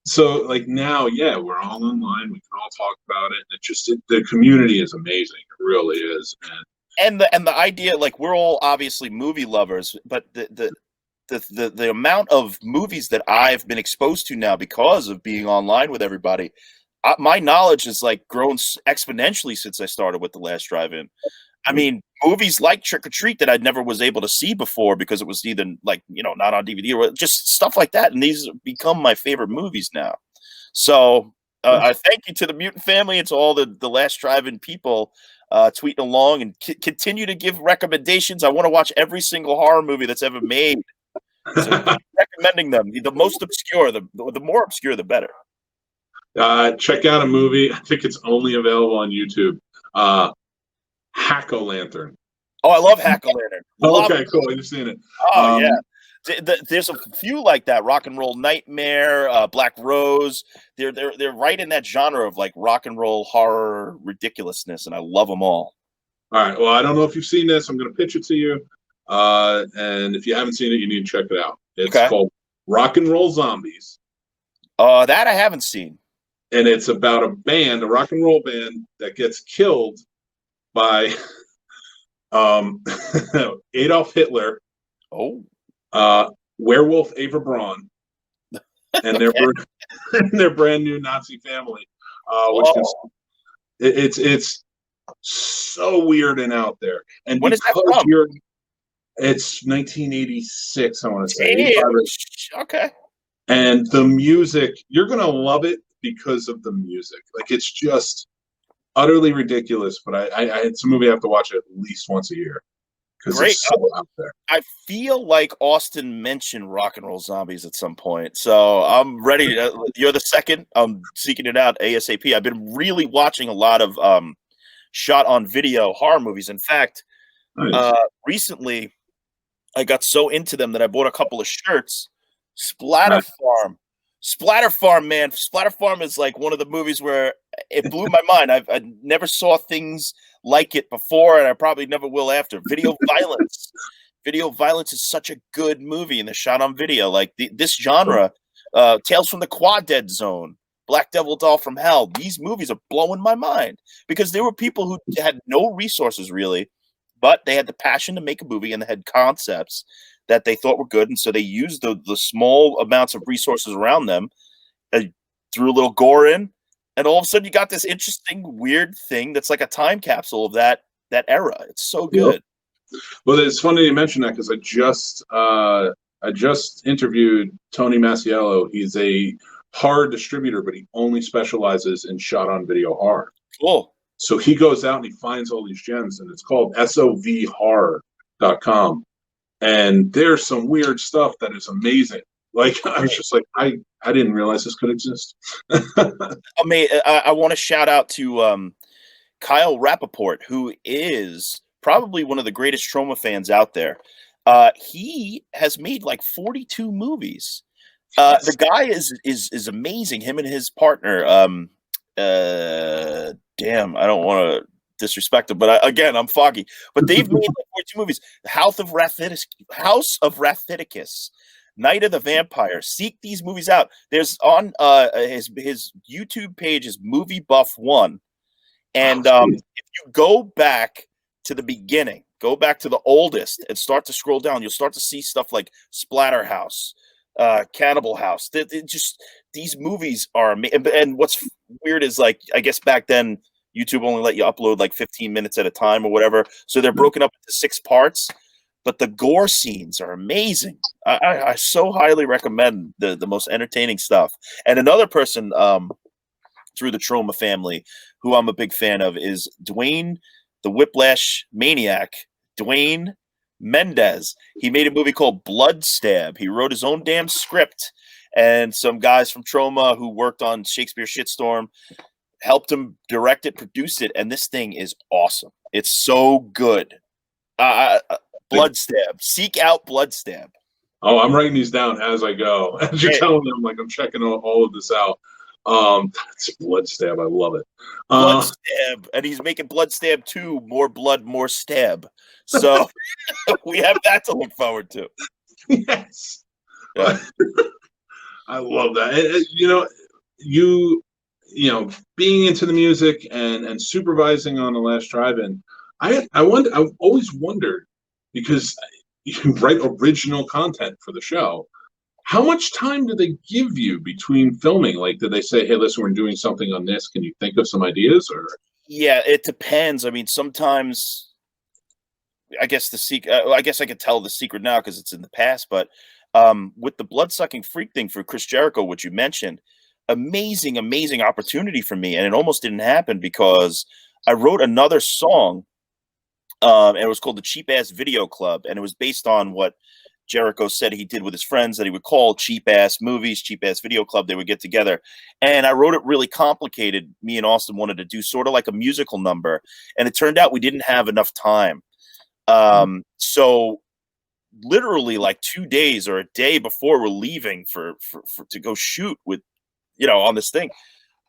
So like now, we're all online. We can all talk about it. The community is amazing. It really is. And the idea, like, we're all obviously movie lovers, but the amount of movies that I've been exposed to now because of being online with everybody, my knowledge has like grown exponentially since I started with The Last Drive-In. I mean, movies like Trick or Treat that I never was able to see before because it was either like, not on DVD or just stuff like that. And these have become my favorite movies now. So I thank you to the Mutant family and to all the Last Drive-In people tweeting along and continue to give recommendations. I want to watch every single horror movie that's ever made. So keep recommending them. The most obscure, the more obscure, the better. Check out a movie. I think it's only available on YouTube. Hack-O-Lantern. Oh, I love Hack-O-Lantern. Okay, cool. You've seen it. Oh, yeah. There's a few like that. Rock and Roll Nightmare, Black Rose. They're right in that genre of like rock and roll horror ridiculousness, and I love them all. All right. Well, I don't know if you've seen this. I'm going to pitch it to you. And if you haven't seen it, you need to check it out. It's called Rock and Roll Zombies. That I haven't seen. And it's about a rock and roll band that gets killed by Adolf Hitler, werewolf Ava Braun, and their brand new Nazi family. It's so weird and out there. And when is that from? It's 1986, I want to say. Okay. And the music, you're gonna love it because of the music. Like, it's just utterly ridiculous, but it's a movie I have to watch at least once a year because it's so out there. I feel like Austin mentioned Rock and Roll Zombies at some point, so I'm ready. You're the second. I'm seeking it out ASAP. I've been really watching a lot of shot on video horror movies. In fact, recently I got so into them that I bought a couple of shirts. Splatter Farm, man. Splatter Farm is like one of the movies where it blew my mind. I never saw things like it before, and I probably never will after. Video Violence is such a good movie, and they're shot on video. Like this genre, Tales from the Quad Dead Zone, Black Devil Doll from Hell. These movies are blowing my mind because there were people who had no resources really, but they had the passion to make a movie and they had concepts that they thought were good, and so they used the small amounts of resources around them, threw a little gore in, and all of a sudden you got this interesting, weird thing that's like a time capsule of that era. It's so good. Well, it's funny you mention that because I just interviewed Tony Masiello. He's a horror distributor, but he only specializes in shot-on-video horror. Cool. So he goes out and he finds all these gems, and it's called sovhorror.com. And there's some weird stuff that is amazing. Like, I was just like, I didn't realize this could exist. I want to shout out to Kyle Rappaport, who is probably one of the greatest Troma fans out there. He has made like 42 movies. The guy is amazing. Him and his partner. Damn, I don't want to disrespect him, but again, I'm foggy. But they've made like 42 movies. House of Rathiticus, Night of the Vampire. Seek these movies out. There's on his YouTube page is Movie Buff 1, and if you go back to the beginning, go back to the oldest, and start to scroll down, you'll start to see stuff like Splatterhouse, Cannibal House. These movies are amazing. And what's weird is, like, I guess back then YouTube only let you upload like 15 minutes at a time or whatever. So they're broken up into 6 parts, but the gore scenes are amazing. I so highly recommend the most entertaining stuff. And another person through the Troma family who I'm a big fan of is Dwayne, the Whiplash Maniac, Dwayne Mendez. He made a movie called Blood Stab. He wrote his own damn script, and some guys from Troma who worked on Shakespeare Shitstorm helped him direct it, produce it, and this thing is awesome. It's so good. Blood Stab. Seek out Blood Stab. Oh, I'm writing these down as I go. As you're telling them, like, I'm checking all of this out. That's Blood Stab. I love it. Blood Stab. And he's making Blood Stab 2, More Blood, More Stab. So we have that to look forward to. Yes. Yeah. I love that. You know, being into the music and supervising on the Last Drive-In, I've always wondered, because you write original content for the show, how much time do they give you between filming? Like, do they say, hey, listen, we're doing something on this, can you think of some ideas? Or yeah, it depends. I mean, sometimes I guess the secret. I guess I could tell the secret now because it's in the past. But with the blood-sucking freak thing for Chris Jericho, which you mentioned, amazing, amazing opportunity for me, and it almost didn't happen because I wrote another song, and it was called the Cheap Ass Video Club, and it was based on what Jericho said he did with his friends that he would call cheap ass movies, cheap ass video club. They would get together. And I wrote it really complicated. Me and Austin wanted to do sort of like a musical number. And it turned out we didn't have enough time. So literally like 2 days or a day before we're leaving for to go shoot with, on this thing,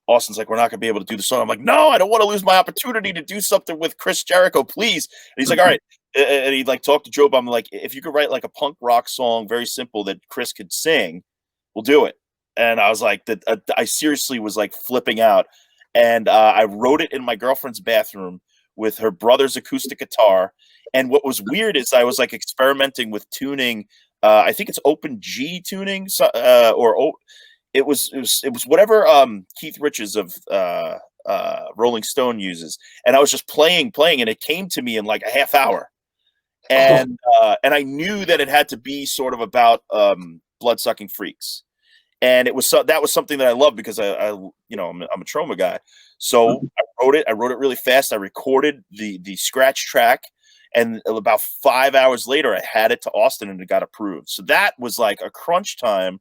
Austin's like, we're not going to be able to do the song. I'm like, no, I don't want to lose my opportunity to do something with Chris Jericho, please. And he's like, all right. And he like talked to Joe. I'm like, if you could write like a punk rock song, very simple that Chris could sing, we'll do it. And I was like, I seriously was like flipping out. And I wrote it in my girlfriend's bathroom with her brother's acoustic guitar. And what was weird is I was like experimenting with tuning. I think it's open G tuning, it was whatever Keith Richards of Rolling Stone uses, and I was just playing, and it came to me in like a half hour, and I knew that it had to be sort of about blood-sucking freaks, and that was something that I love because I'm a Troma guy, so I wrote it really fast. I recorded the scratch track, and about 5 hours later, I had it to Austin, and it got approved. So that was like a crunch time.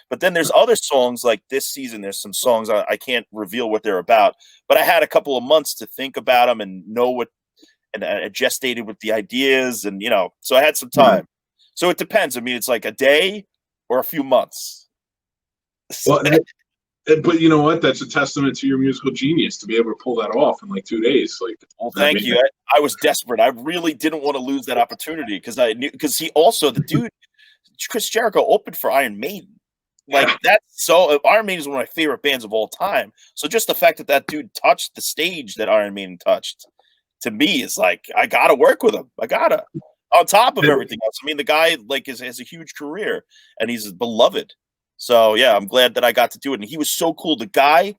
But then there's other songs like this season. There's some songs I can't reveal what they're about, but I had a couple of months to think about them and know what, and I gestated with the ideas, and so I had some time. So it depends. I mean, it's like a day or a few months. Well, but you know what? That's a testament to your musical genius to be able to pull that off in like 2 days. Like, well, thank you. I was desperate. I really didn't want to lose that opportunity because he also, the dude, Chris Jericho, opened for Iron Maiden. Like that's so Iron Maiden is one of my favorite bands of all time. So just the fact that dude touched the stage that Iron Maiden touched, to me is like, I gotta work with him. I gotta, on top of everything else. I mean, the guy like has a huge career and he's beloved. So yeah, I'm glad that I got to do it. And he was so cool. The guy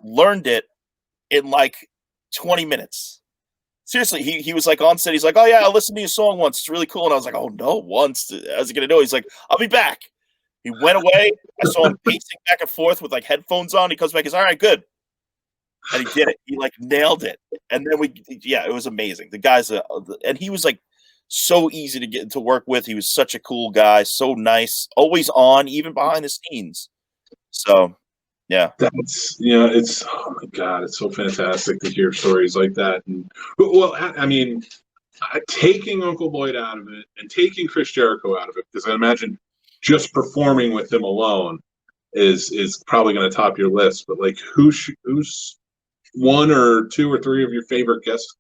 learned it in like 20 minutes. Seriously, he was like on set. He's like, oh yeah, I listened to your song once. It's really cool. And I was like, oh no, once. I was gonna know. He's like, I'll be back. He went away. I saw him pacing back and forth with like headphones on. He comes back. He's all right, good. And he did it. He like nailed it. And then it was amazing. The guy's and he was like so easy to get to work with. He was such a cool guy, so nice, always on, even behind the scenes. So, yeah. That's it's, oh my God, it's so fantastic to hear stories like that. And well, I mean, taking Uncle Lloyd out of it and taking Chris Jericho out of it, because I imagine just performing with him alone is probably going to top your list. But like, who's one or two or three of your favorite guests?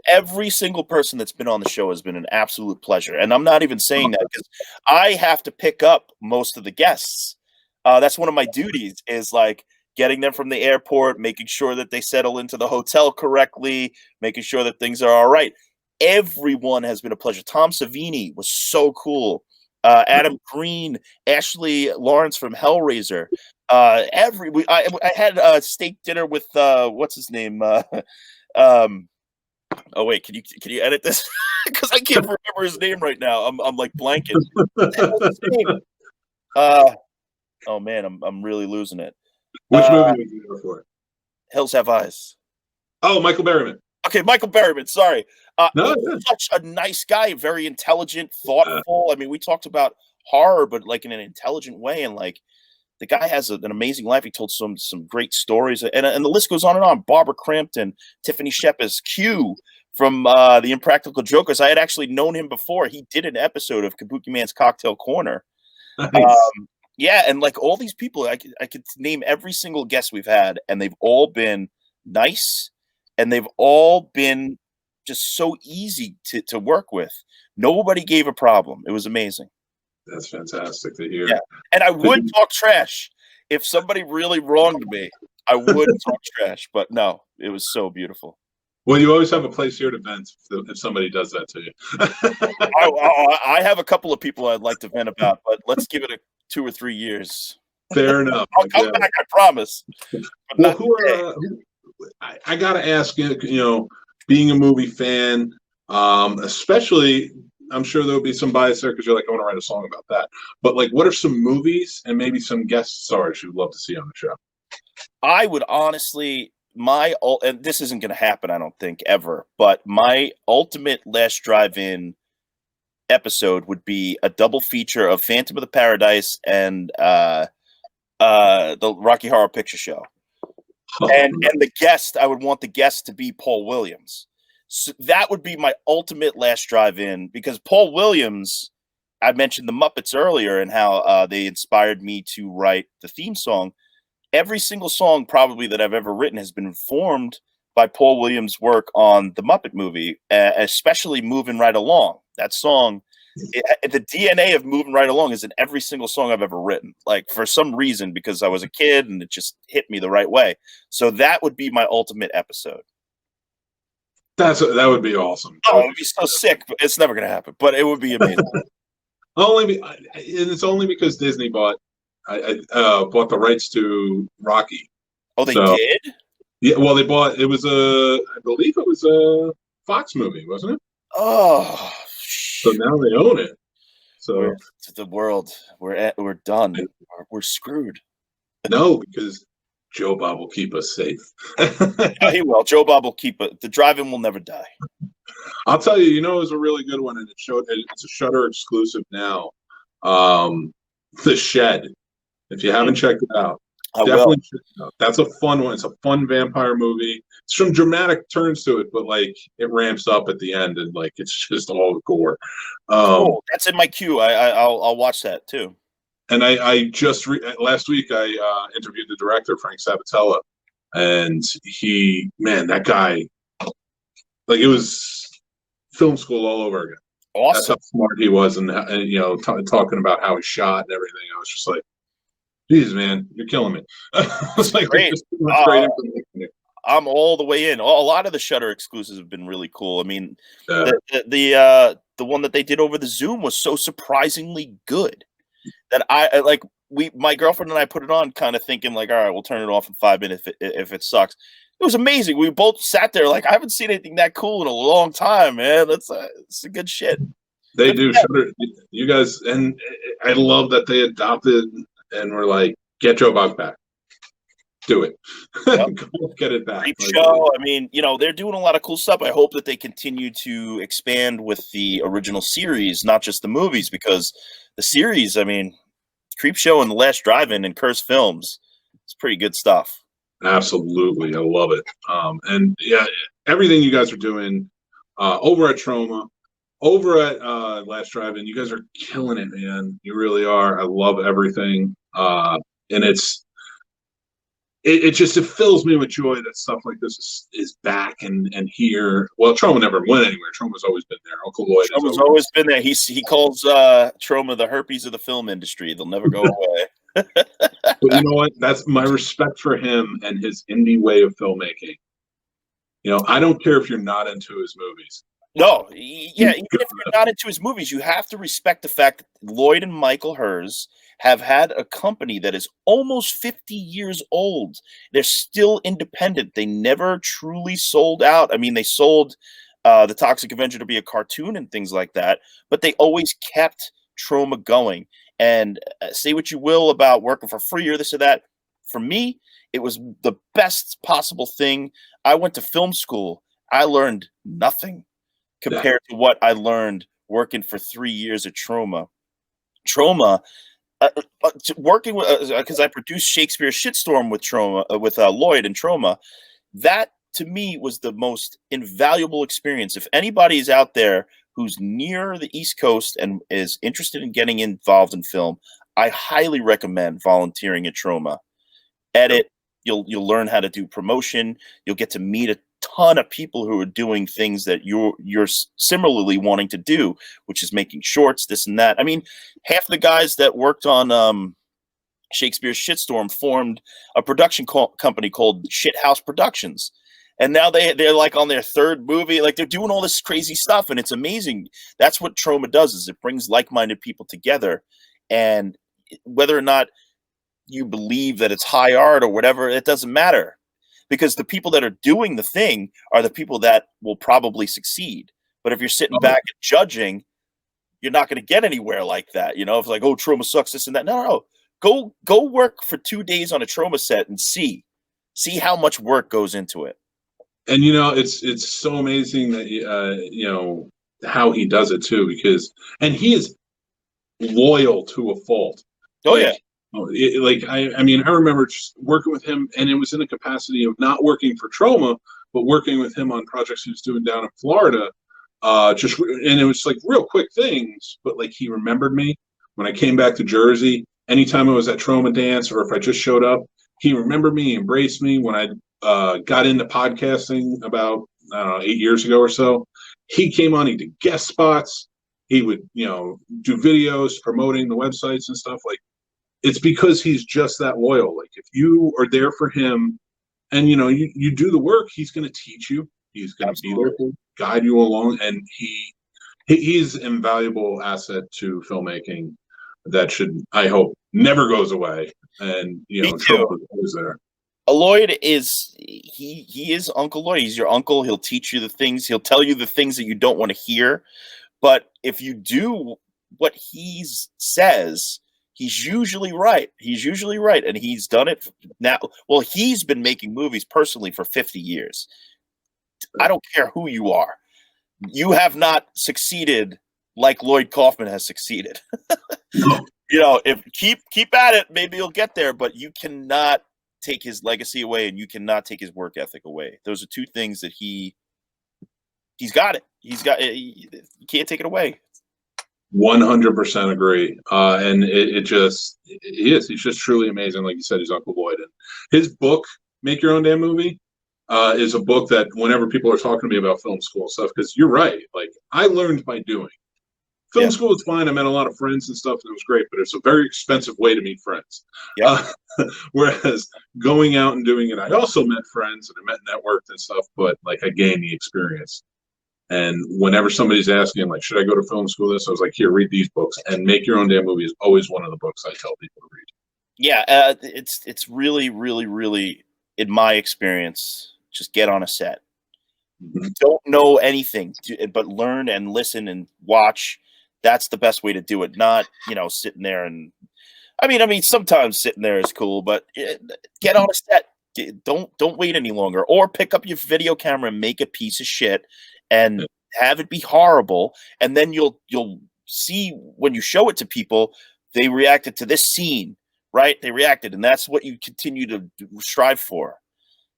Every single person that's been on the show has been an absolute pleasure, and I'm not even saying that because I have to pick up most of the guests. That's one of my duties, is like getting them from the airport, making sure that they settle into the hotel correctly, making sure that things are all right. Everyone has been a pleasure. Tom Savini was so cool. Adam Green, Ashley Lawrence from Hellraiser. I had a steak dinner with what's his name? Oh wait, can you edit this? Because I can't remember his name right now. I'm like blanking. What's his name? Oh man, I'm really losing it. Which movie was you there for? Hills Have Eyes. Oh, Michael Berryman. Okay, Michael Berryman. Sorry. No, such a nice guy, very intelligent, thoughtful. I mean, we talked about horror, but like in an intelligent way, and like the guy has an amazing life. He told some great stories, and the list goes on and on. Barbara Crampton, Tiffany Shepis, Q from the Impractical Jokers. I had actually known him before. He did an episode of Kabuki Man's Cocktail Corner. Nice. Yeah, and like all these people, I could name every single guest we've had, and they've all been nice, and they've all been just so easy to work with. Nobody gave a problem. It was amazing. That's fantastic to hear. Yeah, and I would talk trash if somebody really wronged me. I would talk trash, but no, it was so beautiful. Well, you always have a place here to vent if somebody does that to you. I have a couple of people I'd like to vent about, but let's give it 2 or 3 years. Fair enough. I'll come back, I promise. Well, I got to ask you, being a movie fan, Especially, I'm sure there'll be some bias there because you're like, I want to write a song about that. But like, what are some movies and maybe some guest stars you'd love to see on the show? I would honestly, and this isn't going to happen, I don't think ever, but my ultimate Last Drive-In episode would be a double feature of Phantom of the Paradise and the Rocky Horror Picture Show. And the guest, I would want the guest to be Paul Williams. So that would be my ultimate Last Drive-In, because Paul Williams, I mentioned the Muppets earlier and how they inspired me to write the theme song. Every single song probably that I've ever written has been informed by Paul Williams' work on the Muppet movie, especially Moving Right Along. That song, the DNA of Moving Right Along is in every single song I've ever written. Like, for some reason, because I was a kid and it just hit me the right way. So that would be my ultimate episode. That would be awesome. Oh, it would be so sick, but it's never going to happen. But it would be amazing. And it's only because Disney bought the rights to Rocky. Oh, they did? Yeah, well, they bought. I believe it was a Fox movie, wasn't it? Oh, so now they own it. So the world, we're done. We're screwed. No, because Joe Bob will keep us safe. He will. Joe Bob will keep it. The drive-in will never die. I'll tell you. It was a really good one, and it's a Shudder exclusive now. The Shed. If you haven't checked it out, definitely check it out. That's a fun one. It's a fun vampire movie. It's some dramatic turns to it, but like it ramps up at the end, and like it's just all gore. Cool. That's in my queue. I'll watch that too. And I just last week I interviewed the director, Frank Sabatella, and that guy, like, it was film school all over again. Awesome. That's how smart he was, and talking about how he shot and everything. I was just like, "Jesus, man, you're killing me." I was like, great. Great information. I'm all the way in. A lot of the Shudder exclusives have been really cool. I mean, the one that they did over the Zoom was so surprisingly good that my girlfriend and I put it on kind of thinking like, all right, we'll turn it off in 5 minutes if it sucks. It was amazing. We both sat there like, I haven't seen anything that cool in a long time, man. It's a good shit. They do. Shudder, you guys, and I love that they adopted and were like, get Joe Bob back. Do it. Yep. Get it back. Creep Show. I mean, they're doing a lot of cool stuff. I hope that they continue to expand with the original series, not just the movies, because the series, I mean, Creep Show and The Last Drive-In and Curse Films, it's pretty good stuff. Absolutely. I love it. And yeah, everything you guys are doing over at Troma, over at Last Drive-In, you guys are killing it, man. You really are. I love everything. And it just fills me with joy that stuff like this is back and here. Well, Troma never went anywhere. Troma's always been there. Uncle Lloyd has always been there. He calls Troma the herpes of the film industry. They'll never go away. But you know what? That's my respect for him and his indie way of filmmaking. I don't care if you're not into his movies. No, yeah, even if you're not into his movies, you have to respect the fact that Lloyd and Michael Hers have had a company that is almost 50 years old. They're still independent. They never truly sold out. I mean, they sold The Toxic Avenger to be a cartoon and things like that, but they always kept Troma going. And say what you will about working for free or this or that. For me, it was the best possible thing. I went to film school. I learned nothing compared to what I learned working for 3 years at Troma. Troma, working with, because I produced Shakespeare's Shitstorm with Troma, with Lloyd and Troma, that to me was the most invaluable experience. If anybody is out there who's near the East Coast and is interested in getting involved in film, I highly recommend volunteering at Troma. Edit, you'll learn how to do promotion. You'll get to meet a ton of people who are doing things that you're similarly wanting to do, which is making shorts, this and that. I mean, half the guys that worked on Shakespeare's Shitstorm formed a production company called Shithouse Productions. And now they're like on their third movie, like they're doing all this crazy stuff, and it's amazing. That's what Troma does, is it brings like-minded people together. And whether or not you believe that it's high art or whatever, it doesn't matter, because the people that are doing the thing are the people that will probably succeed. But if you're sitting back and judging, you're not going to get anywhere like that. You know, if it's like, oh, Troma sucks, this and that. No. Go work for 2 days on a Troma set and see how much work goes into it. And it's so amazing that how he does it too, because he is loyal to a fault. Oh yeah. I mean, I remember just working with him, and it was in the capacity of not working for Troma, but working with him on projects he was doing down in Florida. And it was like real quick things, but like he remembered me when I came back to Jersey. Anytime I was at Troma Dance, or if I just showed up, he remembered me, embraced me. When I got into podcasting about 8 years ago or so, he came on. He did guest spots. He would do videos promoting the websites and stuff. Like, it's because he's just that loyal. Like, if you are there for him, and you do the work, he's going to teach you. He's going to be there to guide you along, and he's an invaluable asset to filmmaking that should, I hope, never goes away. And Troma is always there. Lloyd is he is Uncle Lloyd. He's your uncle. He'll teach you the things. He'll tell you the things that you don't want to hear. But if you do what he says, he's usually right. He's usually right, and he's done it now. Well, he's been making movies personally for 50 years. I don't care who you are. You have not succeeded like Lloyd Kaufman has succeeded. If keep at it, maybe you'll get there, but you cannot take his legacy away, and you cannot take his work ethic away. Those are two things that he's got it. You can't take it away. 100% agree. And he's just truly amazing. Like you said, he's Uncle Lloyd. And his book, Make Your Own Damn Movie, is a book that whenever people are talking to me about film school and stuff, because you're right, like, I learned by doing. Film school is fine. I met a lot of friends and stuff, and it was great, but it's a very expensive way to meet friends. Whereas going out and doing it, I also met friends and I met networked and stuff, but like, I gained the experience. And whenever somebody's asking, like, should I go to film school? I was like, here, read these books. And Make Your Own Damn Movie is always one of the books I tell people to read. Yeah, it's really, really, really, in my experience, just get on a set. Mm-hmm. Don't know anything, but learn and listen and watch. That's the best way to do it. Not, sitting there and, I mean, sometimes sitting there is cool, but get on a set. Don't wait any longer, or pick up your video camera and make a piece of shit and have it be horrible. And then you'll see when you show it to people, they reacted to this scene, right? They reacted, and that's what you continue to strive for,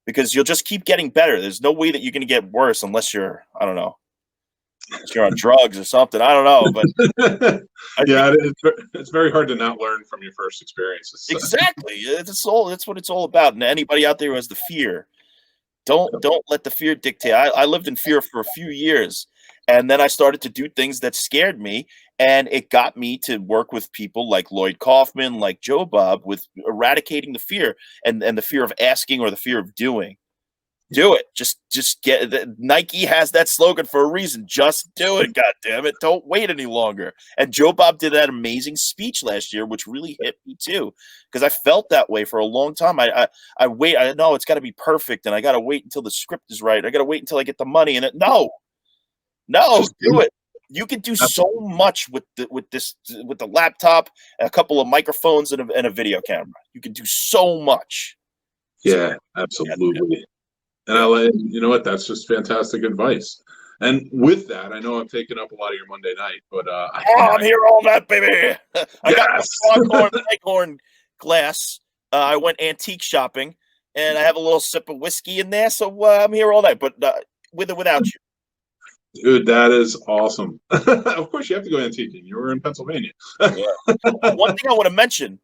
because you'll just keep getting better. There's no way that you're going to get worse unless you're, I don't know, unless you're on drugs or something. I don't know, but it's very hard to not learn from your first experiences. Exactly. That's what it's all about. And anybody out there who has the fear, don't let the fear dictate. I lived in fear for a few years, and then I started to do things that scared me, and it got me to work with people like Lloyd Kaufman, like Joe Bob, with eradicating the fear and the fear of asking or the fear of doing. Do it. Just get. Nike has that slogan for a reason. Just do it. God damn it! Don't wait any longer. And Joe Bob did that amazing speech last year, which really hit me too, because I felt that way for a long time. I wait. I know it's got to be perfect, and I got to wait until the script is right. I got to wait until I get the money. And no, just do it. You can do so much with the laptop, and a couple of microphones, and a video camera. You can do so much. Yeah, absolutely. And you know what? That's just fantastic advice. And with that, I know I'm taking up a lot of your Monday night, but I'm here all night, baby. I got my Leghorn glass. I went antique shopping, and I have a little sip of whiskey in there, so I'm here all night. But with or without you, dude, that is awesome. Of course, you have to go antiquing. You were in Pennsylvania. One thing I want to mention: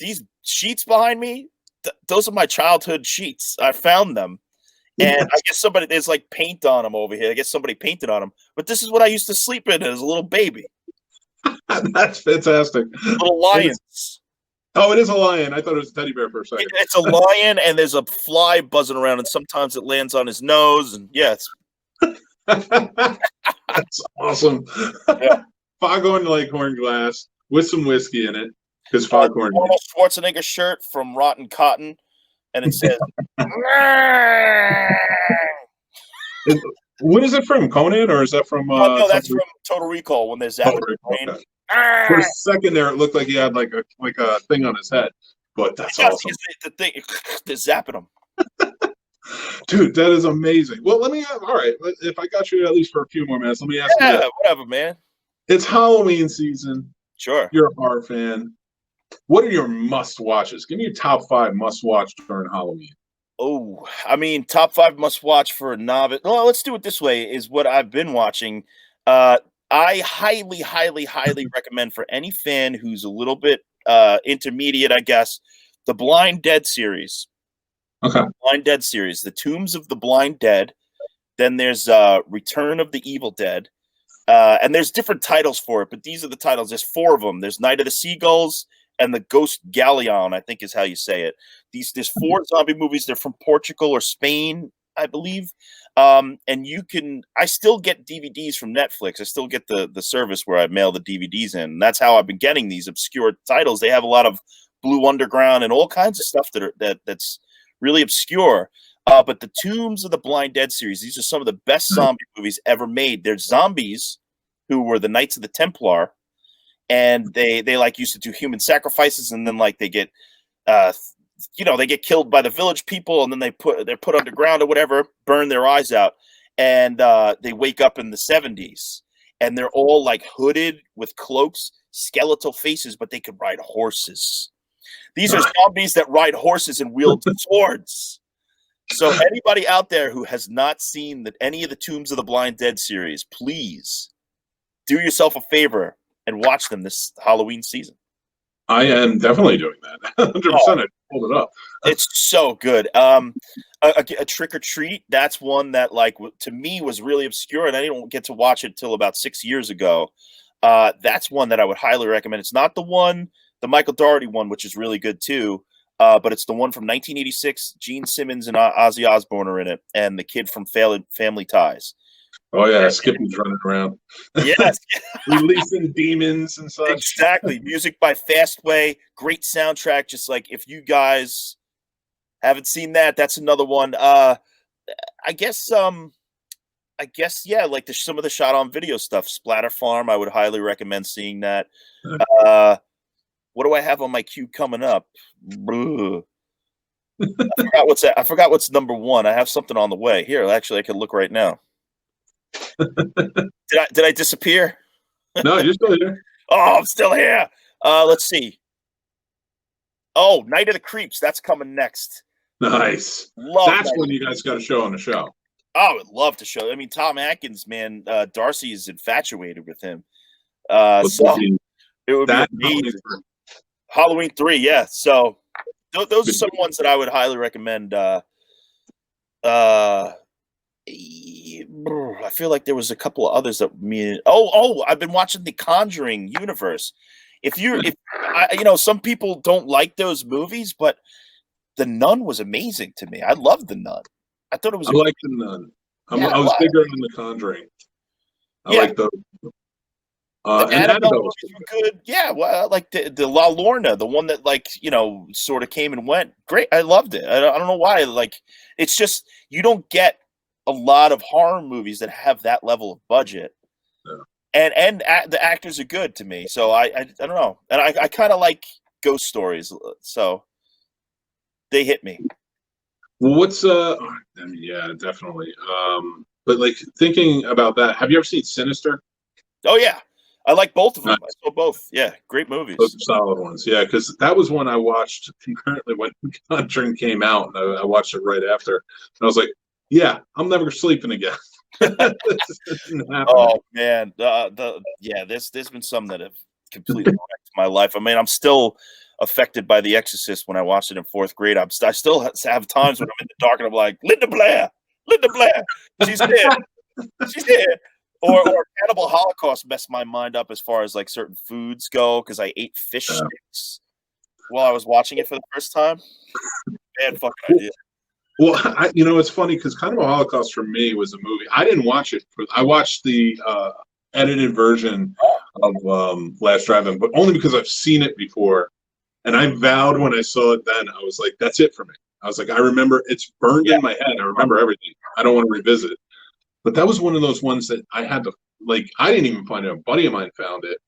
these sheets behind me, those are my childhood sheets. I found them. And I guess there's like paint on them over here. I guess somebody painted on them. But this is what I used to sleep in as a little baby. That's fantastic. Little lions. Oh, it is a lion. I thought it was a teddy bear for a second. It's a lion, and there's a fly buzzing around, and sometimes it lands on his nose. And yes. That's awesome. Yeah. Foghorn Leghorn glass with some whiskey in it. Because Foghorn. Arnold Schwarzenegger shirt from Rotten Cotton. And it says, What is it from? Conan, or is that from Oh no, that's Total from Total Recall when they're Total zapping the Recall? brain. Okay. For a Ah! second there, it looked like he had like a thing on his head, but It that's does awesome, because the thing they're zapping them. dude. That is amazing. Well, let me. All right, if I got you at least for a few more minutes, let me ask you this: Yeah, whatever, man. it's Halloween season. Sure. You're a horror fan. What are your must watches? Give me your top 5 must watch during Halloween. Oh, I mean, top 5 must watch for a novice. Well, let's do it this way, is what I've been watching. Uh, I highly, highly, highly recommend for any fan who's a little bit intermediate, I guess, the Blind Dead series. Okay. Blind Dead series, The Tombs of the Blind Dead. Then there's Return of the Evil Dead. And there's different titles for it, but these are the titles. There's 4 of them. There's Night of the Seagulls and the Ghost Galleon, I think is how you say it. There's 4 zombie movies. They're from Portugal or Spain, I believe. And I still get DVDs from Netflix. I still get the service where I mail the DVDs in. And that's how I've been getting these obscure titles. They have a lot of Blue Underground and all kinds of stuff that's really obscure. But the Tombs of the Blind Dead series, these are some of the best zombie movies ever made. They're zombies who were the Knights of the Templar, and they like used to do human sacrifices, and then like they get they get killed by the village people, and then they're put underground or whatever, burn their eyes out, and they wake up in the 70s, and they're all like hooded with cloaks, skeletal faces, but they could ride horses. These are zombies that ride horses and wield swords. So anybody out there who has not seen any of the Tombs of the Blind Dead series, please do yourself a favor and watch them this Halloween season. I am definitely doing that. 100%. I pulled it up. It's so good. A Trick or Treat, that's one that like to me was really obscure, and I didn't get to watch it till about 6 years ago. That's one that I would highly recommend. It's not the Michael Dougherty one, which is really good too. But it's the one from 1986. Gene Simmons and Ozzy Osbourne are in it, and the kid from Family Ties. Oh yeah, Skippy's running around. Yes, releasing demons and such. Exactly. Music by Fastway, great soundtrack. Just like if you guys haven't seen that, that's another one. I guess yeah, like some of the shot on video stuff. Splatter Farm, I would highly recommend seeing that. What do I have on my queue coming up? I forgot what's number 1. I have something on the way. Here, actually, I can look right now. Did I disappear? No, you're still here. Oh, I'm still here. Let's see. Oh, Night of the Creeps. That's coming next. Nice. That's when you guys got a show on the show. I would love to show. I mean, Tom Atkins, man. Darcy is infatuated with him. So it would be amazing. Halloween 3, yeah. So those are some ones that I would highly recommend. I feel like there was a couple of others that I've been watching the Conjuring universe. If some people don't like those movies, but The Nun was amazing to me. I loved The Nun. I thought it was. I like The Nun. I was bigger than The Conjuring. I like those. The Annabelle movies were good. Yeah, well, like the La Lorna, the one that sort of came and went. Great, I loved it. I don't know why. Like, it's just you don't get a lot of horror movies that have that level of budget, and the actors are good to me. So I don't know, and I kind of like ghost stories, so they hit me. Well, what's yeah, definitely. But like thinking about that, have you ever seen Sinister? Oh yeah. I like both of them. I saw both. Yeah, great movies. Those are solid ones. Yeah, because that was one I watched concurrently when Conjuring came out, and I watched it right after. And I was like, "Yeah, I'm never sleeping again." Oh man, there's been some that have completely wrecked my life. I mean, I'm still affected by The Exorcist when I watched it in 4th grade. I still have times when I'm in the dark and I'm like, Linda Blair, she's dead, she's dead. Or Cannibal Holocaust messed my mind up as far as like certain foods go because I ate fish sticks while I was watching it for the first time. Bad fucking idea. Well, it's funny because Cannibal Holocaust for me was a movie. I didn't watch it. I watched the edited version of Last Drive-In, but only because I've seen it before. And I vowed when I saw it then, I was like, that's it for me. I was like, I remember it's burned in my head. I remember everything. I don't want to revisit it. But that was one of those ones that I had to like. I didn't even find it. A buddy of mine found it.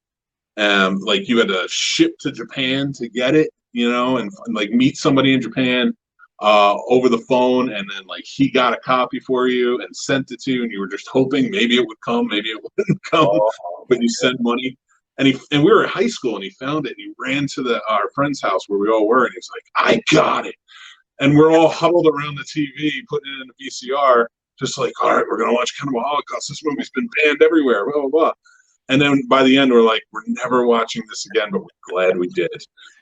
Like you had to ship to Japan to get it, and like meet somebody in Japan over the phone, and then like he got a copy for you and sent it to you, and you were just hoping maybe it would come, maybe it wouldn't come, but you sent money. And we were in high school, and he found it, and he ran to our friend's house where we all were, and he's like, "I got it!" And we're all huddled around the TV, putting it in a VCR, just like, "All right, we're gonna watch Cannibal Holocaust. This movie's been banned everywhere." Blah blah blah. And then by the end, we're like, we're never watching this again, but we're glad we did.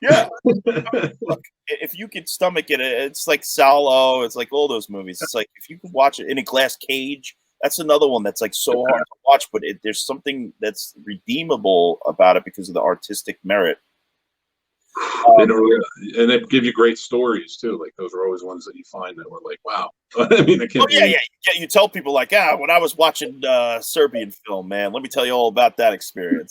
Yeah. Look, if you could stomach it, it's like Salo. It's like all those movies. It's like if you could watch it in a glass cage, that's another one that's like so hard to watch, but there's something that's redeemable about it because of the artistic merit. And they give you great stories too. Like those are always ones that you find that were like, wow. I mean, I can't. Yeah. You tell people like, when I was watching Serbian film, man, let me tell you all about that experience.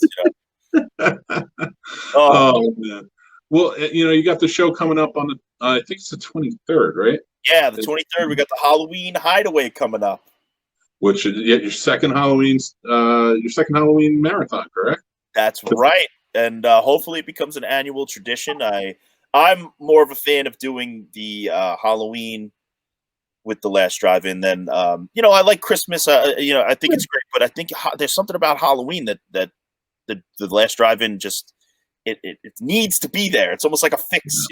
Oh man. Well, you got the show coming up on the. I think it's the 23rd, right? Yeah, the 23rd. We got the Halloween Hideaway coming up. Which is your second Halloween marathon, correct? That's right. And hopefully it becomes an annual tradition. I'm more of a fan of doing the Halloween with the Last Drive-In than I like Christmas. I think it's great, but I think there's something about Halloween that the Last Drive-In just it needs to be there. It's almost like a fix,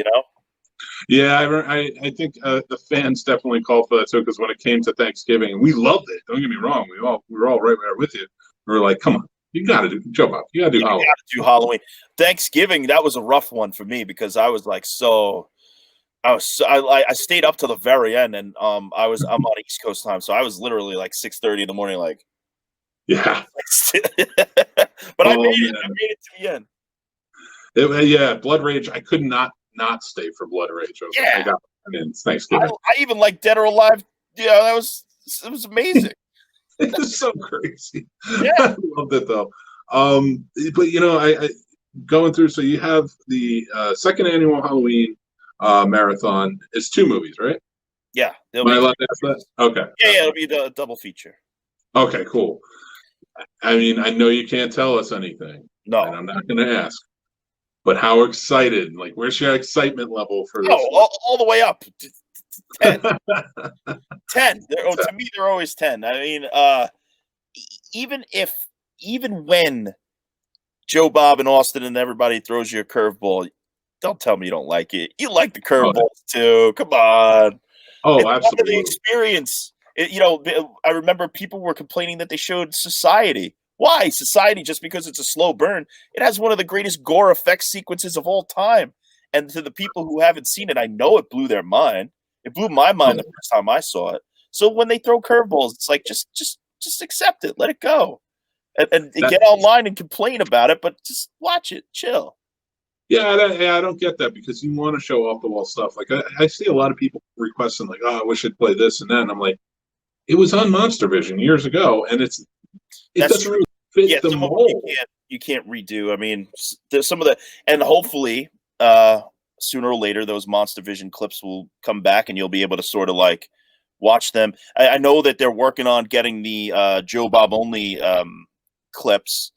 Yeah, I think the fans definitely called for that too, because when it came to Thanksgiving, and we loved it. Don't get me wrong, we were all right there with you. We were like, come on. You got to do Joe Bob. You got to do Halloween. You got to do Halloween. Thanksgiving, that was a rough one for me because I was like I stayed up to the very end, and I'm on East Coast time, so I was literally like 6:30 in the morning, like yeah. But I made it to the end. Yeah, Blood Rage. I could not stay for Blood Rage. It's Thanksgiving. I even like Dead or Alive. Yeah, it was amazing. It was so crazy. Yeah. I loved it though. But I going through. So you have the second annual Halloween marathon. It's 2 movies, right? Yeah. Am I allowed to ask that? Okay. Yeah, it'll be the double feature. Okay, cool. I mean, I know you can't tell us anything. No, and I'm not going to ask. But how excited? Like, where's your excitement level for this? All the way up. 10. 10. To me, they're always 10. I mean, even when Joe Bob and Austin and everybody throws you a curveball, don't tell me you don't like it. You like the curveballs too. Come on. Oh, it's absolutely. Part of the experience. I remember people were complaining that they showed Society. Why Society? Just because it's a slow burn. It has one of the greatest gore effects sequences of all time. And to the people who haven't seen it, I know it blew their mind. It blew my mind the first time I saw it. So when they throw curveballs, it's like just accept it, let it go, and get online and complain about it, but just watch it, chill. Yeah, I don't get that because you want to show off the wall stuff. Like I see a lot of people requesting, like, "Oh, I wish I'd play this and that." And I'm like, it was on Monster Vision years ago, and it doesn't really fit the mold. You can't redo. I mean, there's some of the, and hopefully, sooner or later, those Monster Vision clips will come back, and you'll be able to sort of like watch them. I know that they're working on getting the Joe Bob only clips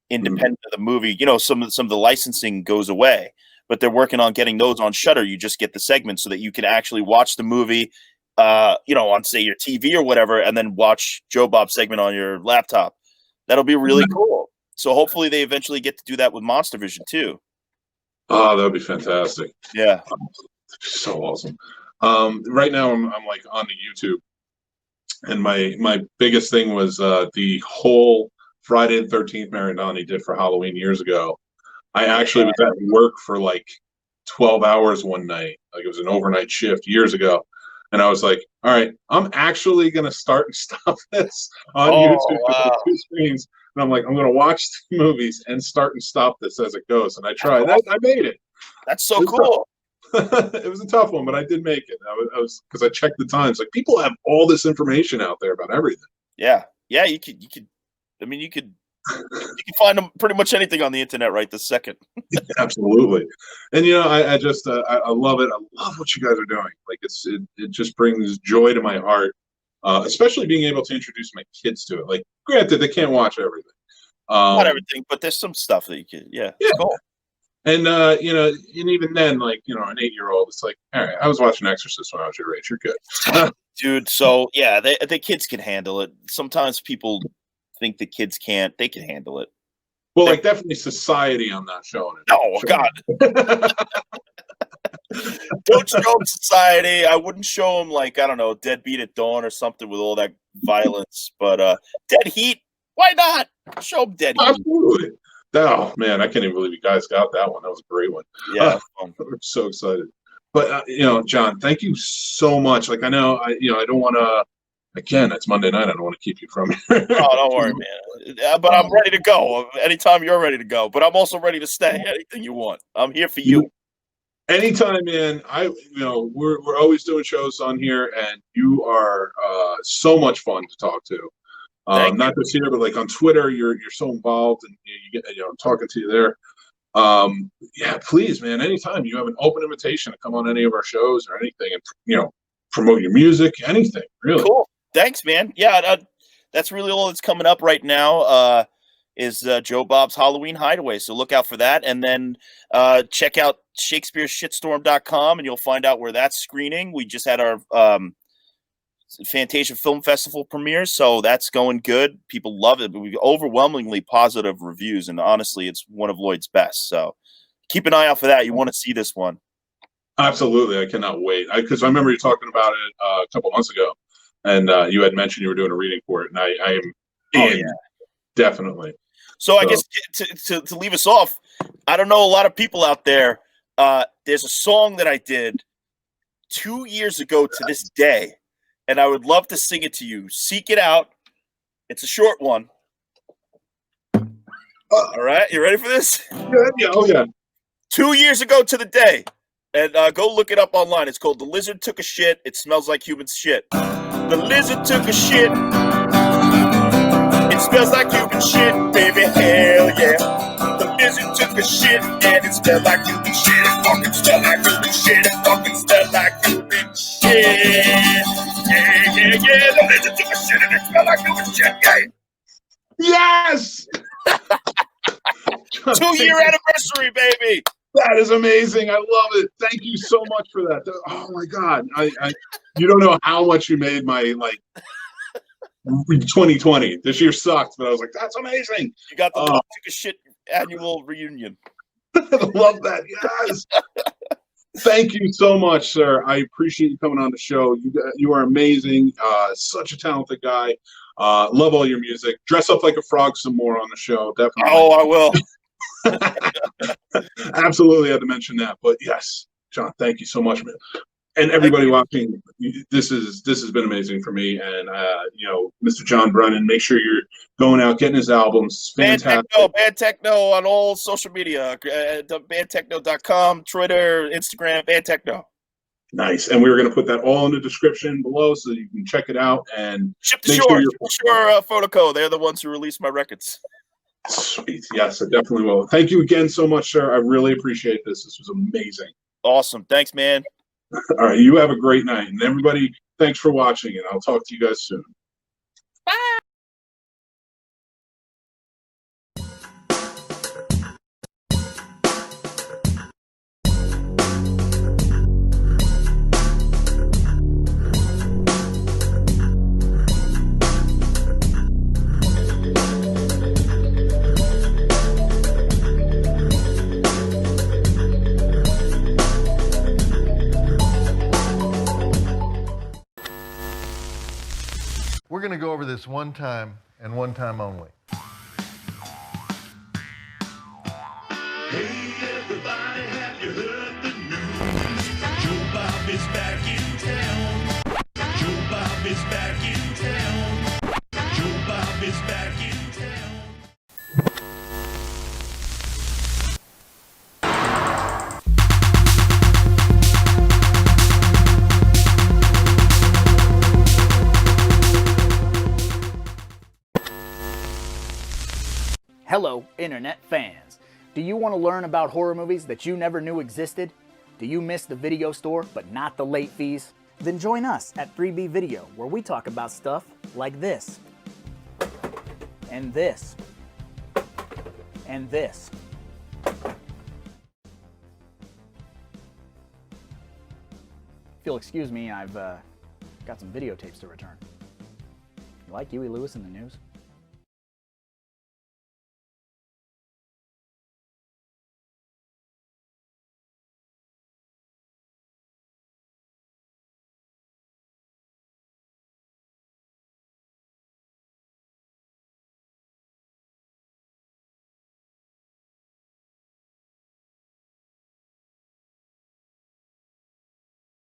independent of the movie. Some of the licensing goes away, but they're working on getting those on Shudder. You just get the segments so that you can actually watch the movie, on say your TV or whatever, and then watch Joe Bob segment on your laptop. That'll be really cool. So hopefully they eventually get to do that with Monster Vision too. Oh, that would be fantastic. Yeah. So awesome. Right now I'm like on the YouTube, and my biggest thing was the whole Friday the 13th marathon he did for Halloween years ago. I actually was at work for like 12 hours one night. Like it was an overnight shift years ago. And I was like, all right, I'm actually going to start and stop this on YouTube with 2 screens. And I'm like, I'm going to watch the movies and start and stop this as it goes. And I tried. I made it. That's so cool. It was a tough one, but I did make it. I was because I checked the times. Like people have all this information out there about everything. Yeah. You could. I mean, you can find them pretty much anything on the internet right this second. Absolutely. And I just I love it. I love what you guys are doing. Like it just brings joy to my heart especially being able to introduce my kids to it. Like, granted, they can't watch everything. Not everything, but there's some stuff that you can. Yeah, it's cool. And you know, and even then, like, you know, an 8-year-old, it's like, all right, I was watching Exorcist when I was your age. You're good, dude. So yeah, the kids can handle it. Sometimes people think the kids can't. They can handle it. Well, like, definitely Society, I'm not showing it. Oh God. Don't show them Society. I wouldn't show them, like, I don't know, Deadbeat at Dawn or something with all that violence. But Dead Heat, why not? Show them Dead Heat. Absolutely. Oh man, I can't even believe you guys got that one. That was a great one. Yeah, we're so excited. But you know, John, thank you so much. Like, I know, I don't want to. Again, it's Monday night. I don't want to keep you from here. Oh, don't worry, man. But I'm ready to go anytime you're ready to go. But I'm also ready to stay. Anything you want, I'm here for you. Anytime, man. We're always doing shows on here, and you are so much fun to talk to. Not just here, but like on Twitter, you're so involved, and you get, I'm talking to you there. Yeah, please, man. Anytime you have an open invitation to come on any of our shows or anything, and promote your music, anything, really. Cool. Thanks, man. Yeah, that's really all that's coming up right now. Is Joe Bob's Halloween Hideaway. So look out for that. And then check out ShakespeareShitstorm.com, and you'll find out where that's screening. We just had our Fantasia Film Festival premiere, so that's going good. People love it. We overwhelmingly positive reviews, and honestly, it's one of Lloyd's best. So keep an eye out for that. You want to see this one. Absolutely. I cannot wait. Because I remember you talking about it a couple months ago, and you had mentioned you were doing a reading for it, and I am in. Yeah. Definitely. So I guess to leave us off, I don't know a lot of people out there. There's a song that I did 2 years ago to this day, and I would love to sing it to you. Seek it out. It's a short one. All right, you ready for this? Yeah. Oh yeah. 2 years ago to the day, and go look it up online. It's called "The Lizard Took a Shit. It Smells Like Human Shit." The lizard took a shit. It smells like human shit, baby, hell yeah. The lizard took a shit, and it smelled like human shit. It fucking smelled like human shit. It fucking smelled like human shit. Yeah, yeah, yeah. The lizard took a shit, and it smelled like human shit, yeah. Yes! 2-year anniversary, baby. That is amazing. I love it. Thank you so much for that. Oh my God. You don't know how much you made my 2020. This year sucked, but I was like, that's amazing. You got the Took a Shit annual reunion. I love that. Yes. Thank you so much, sir. I appreciate you coming on the show. You are amazing. Such a talented guy. Love all your music. Dress up like a frog some more on the show. Definitely. Oh, I will. Absolutely had to mention that. But yes, John, thank you so much, man. And everybody watching, this has been amazing for me. And Mr. John Brennan, make sure you're going out, getting his albums. Fantastic. Band Techno on all social media. Bandtechno.com, Twitter, Instagram, Band Techno. Nice. And we were going to put that all in the description below so you can check it out and ship to Shore. Sure, Photoco. They're the ones who release my records. Sweet. Yes, I definitely will. Thank you again so much, sir. I really appreciate this. This was amazing. Awesome. Thanks, man. All right. You have a great night. And everybody, thanks for watching, and I'll talk to you guys soon. Bye. We're going to go over this one time and one time only. Hey everybody, have you heard the news? Joe Bob is back in town. Joe Bob is back in town. Joe Bob is back in town. Hello, internet fans. Do you want to learn about horror movies that you never knew existed? Do you miss the video store but not the late fees? Then join us at 3B Video, where we talk about stuff like this, and this, and this. If you'll excuse me, I've got some videotapes to return. You like Huey Lewis in the news?